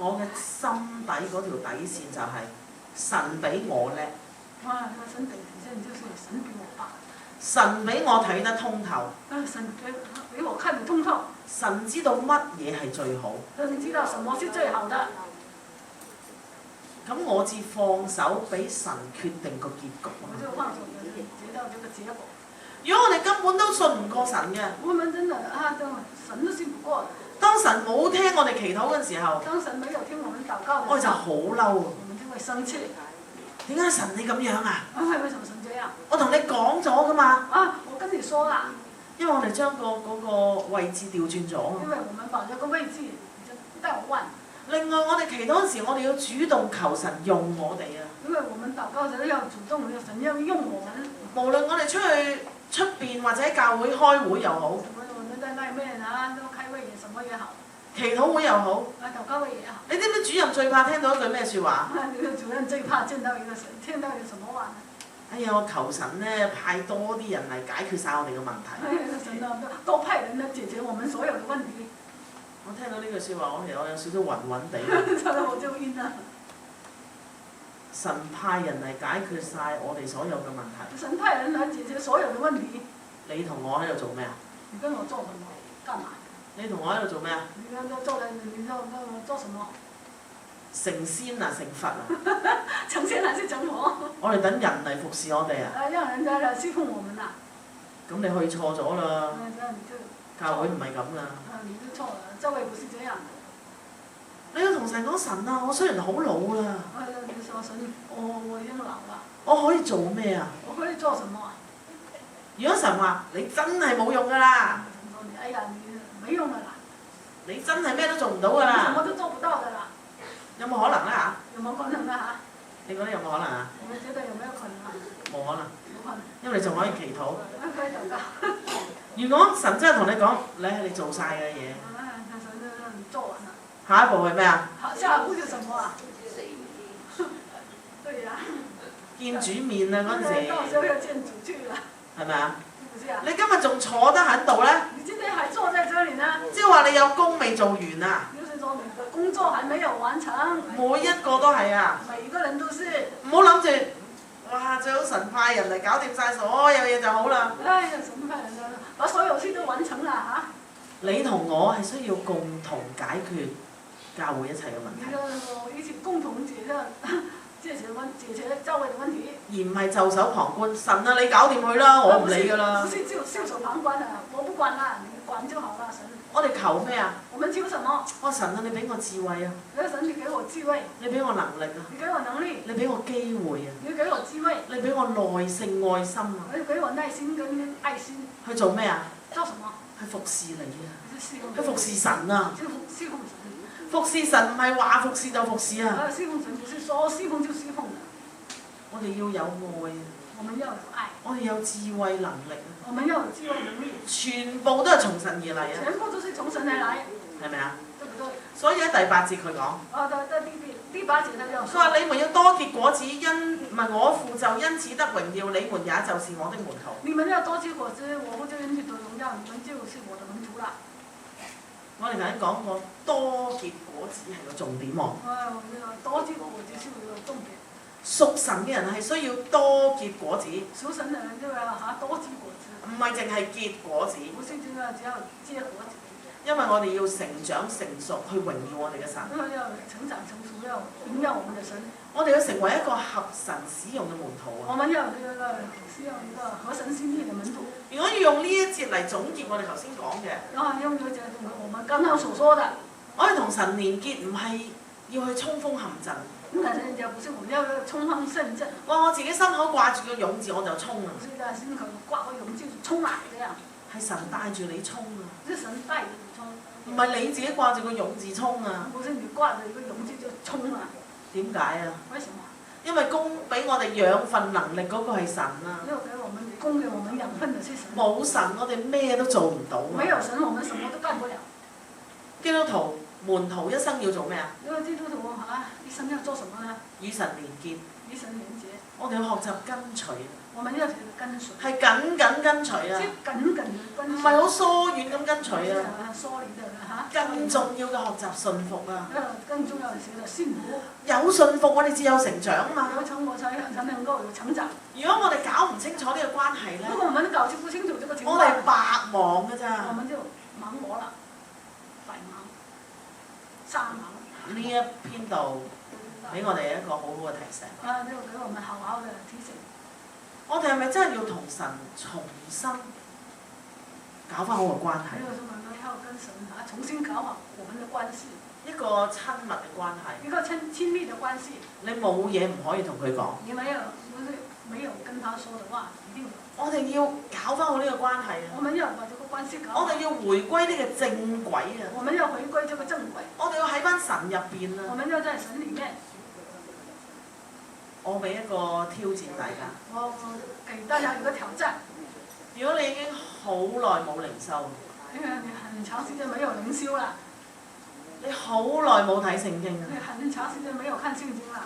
S1: 我嘅心底嗰條底線就係神比我叻。
S2: 哇！那個神底線就是神比我大。
S1: 神俾我睇得通透。
S2: 神俾我看得通透。
S1: 神知道乜嘢係最好。
S2: 神知道什麼是最好的。
S1: 咁我至放手俾神決定個結局啊！
S2: 我就放手得到這個結果。
S1: 如果我哋根本都信唔過神嘅，
S2: 我們真的都神都信不過。
S1: 當神冇聽我哋祈禱嘅時候，
S2: 當神沒有聽我們禱告嘅時候，
S1: 我哋就好嬲。
S2: 我們就會生氣。
S1: 點解神你咁樣啊？
S2: 為什麼神這樣？
S1: 我同你講咗噶嘛。
S2: 我跟你說啦。
S1: 因為我哋將嗰個位置調轉咗。
S2: 因為我們把這個位置調換。另
S1: 外，我哋祈禱嗰時，我哋要主動求神用我哋啊。
S2: 因為我們禱告時要主動，神要用我們。
S1: 無論我哋出邊或者喺教會開會又好。
S2: 我們在外面都開會也什麼也好。
S1: 祈禱會又好。
S2: 禱告會也好。
S1: 你知唔知主任最怕聽到一句咩説話？
S2: 主任最怕見到一個神，聽到有什麼話呢？
S1: 哎呀！我求神咧派多啲人嚟解決晒我哋嘅問題。
S2: 神啊，多派人嚟解決我們所有嘅問題。
S1: 我聽到呢句説話，我有少少暈暈地。
S2: 我就暈啦。
S1: 神派人嚟解決晒我哋所有嘅問題。
S2: 神派人嚟解決所有嘅問題。
S1: 你同我喺度做咩啊？
S2: 你跟我做什麼？幹嘛？
S1: 你同我喺度做咩啊？
S2: 你跟我做什麼？
S1: 成仙啊，成佛啊！
S2: 成仙還是成佛？
S1: 我哋等人嚟服侍我哋啊！
S2: 讓人家嚟侍奉我們啊！
S1: 咁你去錯咗啦！教會唔係咁啦。
S2: 你就錯了，教會不是這樣。
S1: 你要同神講，神啊，我雖然好老啦。
S2: 你說神，我已經老了。
S1: 我可以做咩啊？
S2: 我可以做什麼啊？
S1: 如果神話你真係冇用㗎啦。
S2: 哎呀，你沒用㗎啦！
S1: 你真係咩都做唔到㗎啦！
S2: 什麼都做不到㗎啦！
S1: 有冇可能啦嚇？
S2: 有冇可能啦嚇？
S1: 你覺得有冇可能啊？
S2: 你覺得有沒有可能啊？
S1: 冇可能。
S2: 冇可能。
S1: 因為你仲可以祈禱。
S2: 可以禱告。
S1: 如果神真係同你講，你做晒嘅嘢。
S2: 神就讓你做完啦。
S1: 下一步係咩啊？
S2: 下一步就什麼啊？對呀。
S1: 見主面啊嗰陣時。
S2: 到時候要見主去啦。
S1: 係咪啊？
S2: 是啊。
S1: 你今日仲坐得喺度咧？
S2: 你今天還坐在這裡呢？
S1: 即係話你有工未做完啊？
S2: 就是說你的工作還沒有完成。
S1: 每一個都係啊。
S2: 每一個人都是。
S1: 唔好諗住，哇！最好神派人嚟搞掂晒所有嘢就好啦。
S2: 哎呀，神派人嚟，把所有事都完成啦嚇。
S1: 你同我係需要共同解決教會一切嘅問題。
S2: 一起共同解決教會嘅問題。
S1: 而唔係袖手旁觀，神啊你搞掂佢啦，我唔理㗎啦。
S2: 不是就袖手旁觀啊，我不管啦，你管就好啦，神。
S1: 我哋求咩啊？
S2: 我們求什麼？
S1: 神啊，你俾我智慧啊！
S2: 神，你給我智慧。
S1: 你俾我能力啊！
S2: 你給我能力。
S1: 你俾我機會啊！
S2: 你給我機會。
S1: 你俾我耐性愛心啊！
S2: 你給我耐心跟愛心。
S1: 去做咩啊？
S2: 做什麼？
S1: 去服侍你啊！
S2: 去
S1: 服侍神啊！
S2: 侍奉神。
S1: 服侍神唔係話服侍就服侍啊！
S2: 侍奉神不是說侍奉就侍奉的。
S1: 我哋要有愛啊！
S2: 我們要有愛。
S1: 我哋有智慧能力啊！
S2: 我們要有智慧能力。
S1: 全部都係從神而嚟啊！
S2: 全部都是從神而來。係
S1: 咪啊？
S2: 對不對？
S1: 所以喺第八節佢講。
S2: 第八節佢就。佢
S1: 話你們要多結果子，唔係我父就因此得榮耀，你們也就是我的門徒。
S2: 你們要多結果子，我父就因此得榮耀，你們就是我的門徒啦。
S1: 我哋頭先講過，多結果子係個重點喎。
S2: 多結果子是個重點。
S1: 屬神嘅人係需要多結果子。
S2: 屬神嘅人就要多結果子。
S1: 唔係淨係結果子。
S2: 不是只要結果子。
S1: 因為我哋要成長成熟去榮耀我哋嘅神。
S2: 因為要成長成熟，要榮耀我們嘅神。
S1: 我哋要成為一個合神使用嘅門徒啊！
S2: 我們要使用一個合神心意嘅門徒。
S1: 如果要用呢一節嚟總結我哋頭先講嘅。
S2: 用呢一節我們剛剛所說的。
S1: 我哋同神連結唔係要去衝鋒陷陣。
S2: 咁但係人家不是我們要衝鋒陷陣。
S1: 哇！我自己心口掛住個勇字我就衝啊！
S2: 不是在心口掛個勇字就衝啊！這樣。係
S1: 神帶住你衝啊！
S2: 是神帶住你衝。
S1: 唔係你自己掛住個勇字衝啊！
S2: 不是你掛住一個勇字就衝啊！
S1: 點解啊？
S2: 為什麼？
S1: 因為供俾我哋養分能力嗰個係神啊！
S2: 因為給我們供給我們養分的是神。
S1: 冇神，我哋咩都做唔到。
S2: 沒有神，我們什麼都幹不了。
S1: 基督徒門徒一生要做咩啊？
S2: 因為基督徒一生要做什麼呢？
S1: 與神連結。
S2: 與神連結。
S1: 我哋要學習跟隨。
S2: 我們要學習跟隨。係
S1: 緊緊跟隨啊！
S2: 緊緊跟隨。
S1: 唔係好疏遠咁跟隨啊！
S2: 疏離的
S1: 更重要嘅學習信服啊！
S2: 更重要嘅學習信服。
S1: 有信服，我哋至有成長啊嘛！
S2: 有成我才能夠有成長。
S1: 如果我哋搞唔清楚呢個關係咧，
S2: 如果我們搞不清楚這個情況，
S1: 我哋白忙㗎咋。
S2: 我們就忙活啦，白忙，瞎忙。
S1: 呢一篇度俾我哋一個好好嘅提醒。
S2: 就給我們好好的提醒。
S1: 我哋係咪真係要同神重新搞翻好個關係？
S2: 就是我們要跟神重新搞好我們的關係。
S1: 一個親密嘅關係。
S2: 一個親密的關係。
S1: 你冇嘢唔可以同佢講。
S2: 你沒有跟他說的話，一定有。
S1: 我哋要搞翻好呢個關係啊！
S2: 我們要把這個關係搞好。
S1: 我哋要回歸呢個正軌啊！
S2: 我們要回歸這個正軌。
S1: 我哋要喺翻神入邊啊！
S2: 我們要在神裡面。
S1: 我俾一個挑戰大家。
S2: 我給大家一個挑戰。
S1: 如果你已經好耐冇靈修，
S2: 你很長時間沒有靈修啦。
S1: 你好耐冇睇聖經啦。
S2: 你很長時間沒有看聖經啦。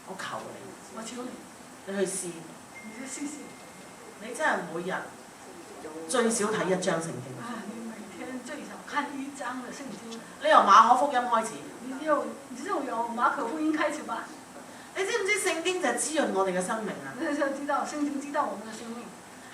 S1: 我求你。
S2: 我求你。
S1: 你去試。
S2: 你去試試。
S1: 你真係每日最少睇一章聖經。
S2: 你每天最少看一章嘅聖經。
S1: 你由馬可福音開始。
S2: 你就由馬可福音開始吧。
S1: 你知唔知聖經就係滋潤我哋嘅生命啊？
S2: 你就知道聖經知道我們嘅生命。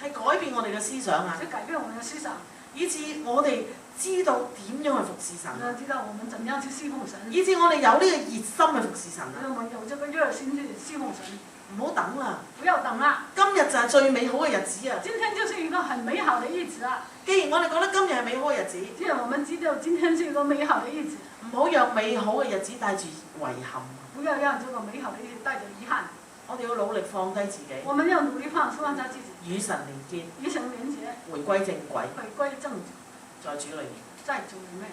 S1: 係改變我哋嘅思想啊！
S2: 係改變我們嘅思想。
S1: 以至我哋知道點樣去服侍神。
S2: 知道我們怎樣去侍奉神。
S1: 以至我哋有呢個熱心去服侍神啊！
S2: 我們有這個熱心去侍奉神。
S1: 唔好等啦！
S2: 不要等啦！
S1: 今日就係最美好嘅日子啊！
S2: 今天就是一個很美好的日子啊！
S1: 既然我哋覺得今日係美好嘅日子，
S2: 既然我們知道今天是一個美好的日子，
S1: 唔好讓美好嘅日子帶住遺憾。
S2: 不要讓這個美好的日子帶着遺憾。
S1: 我哋要努力放低自己。
S2: 我們要努力放低自己。
S1: 與神連結。
S2: 與神連結。
S1: 回歸正軌。
S2: 回歸正。
S1: 在主裏面。
S2: 在主裏面。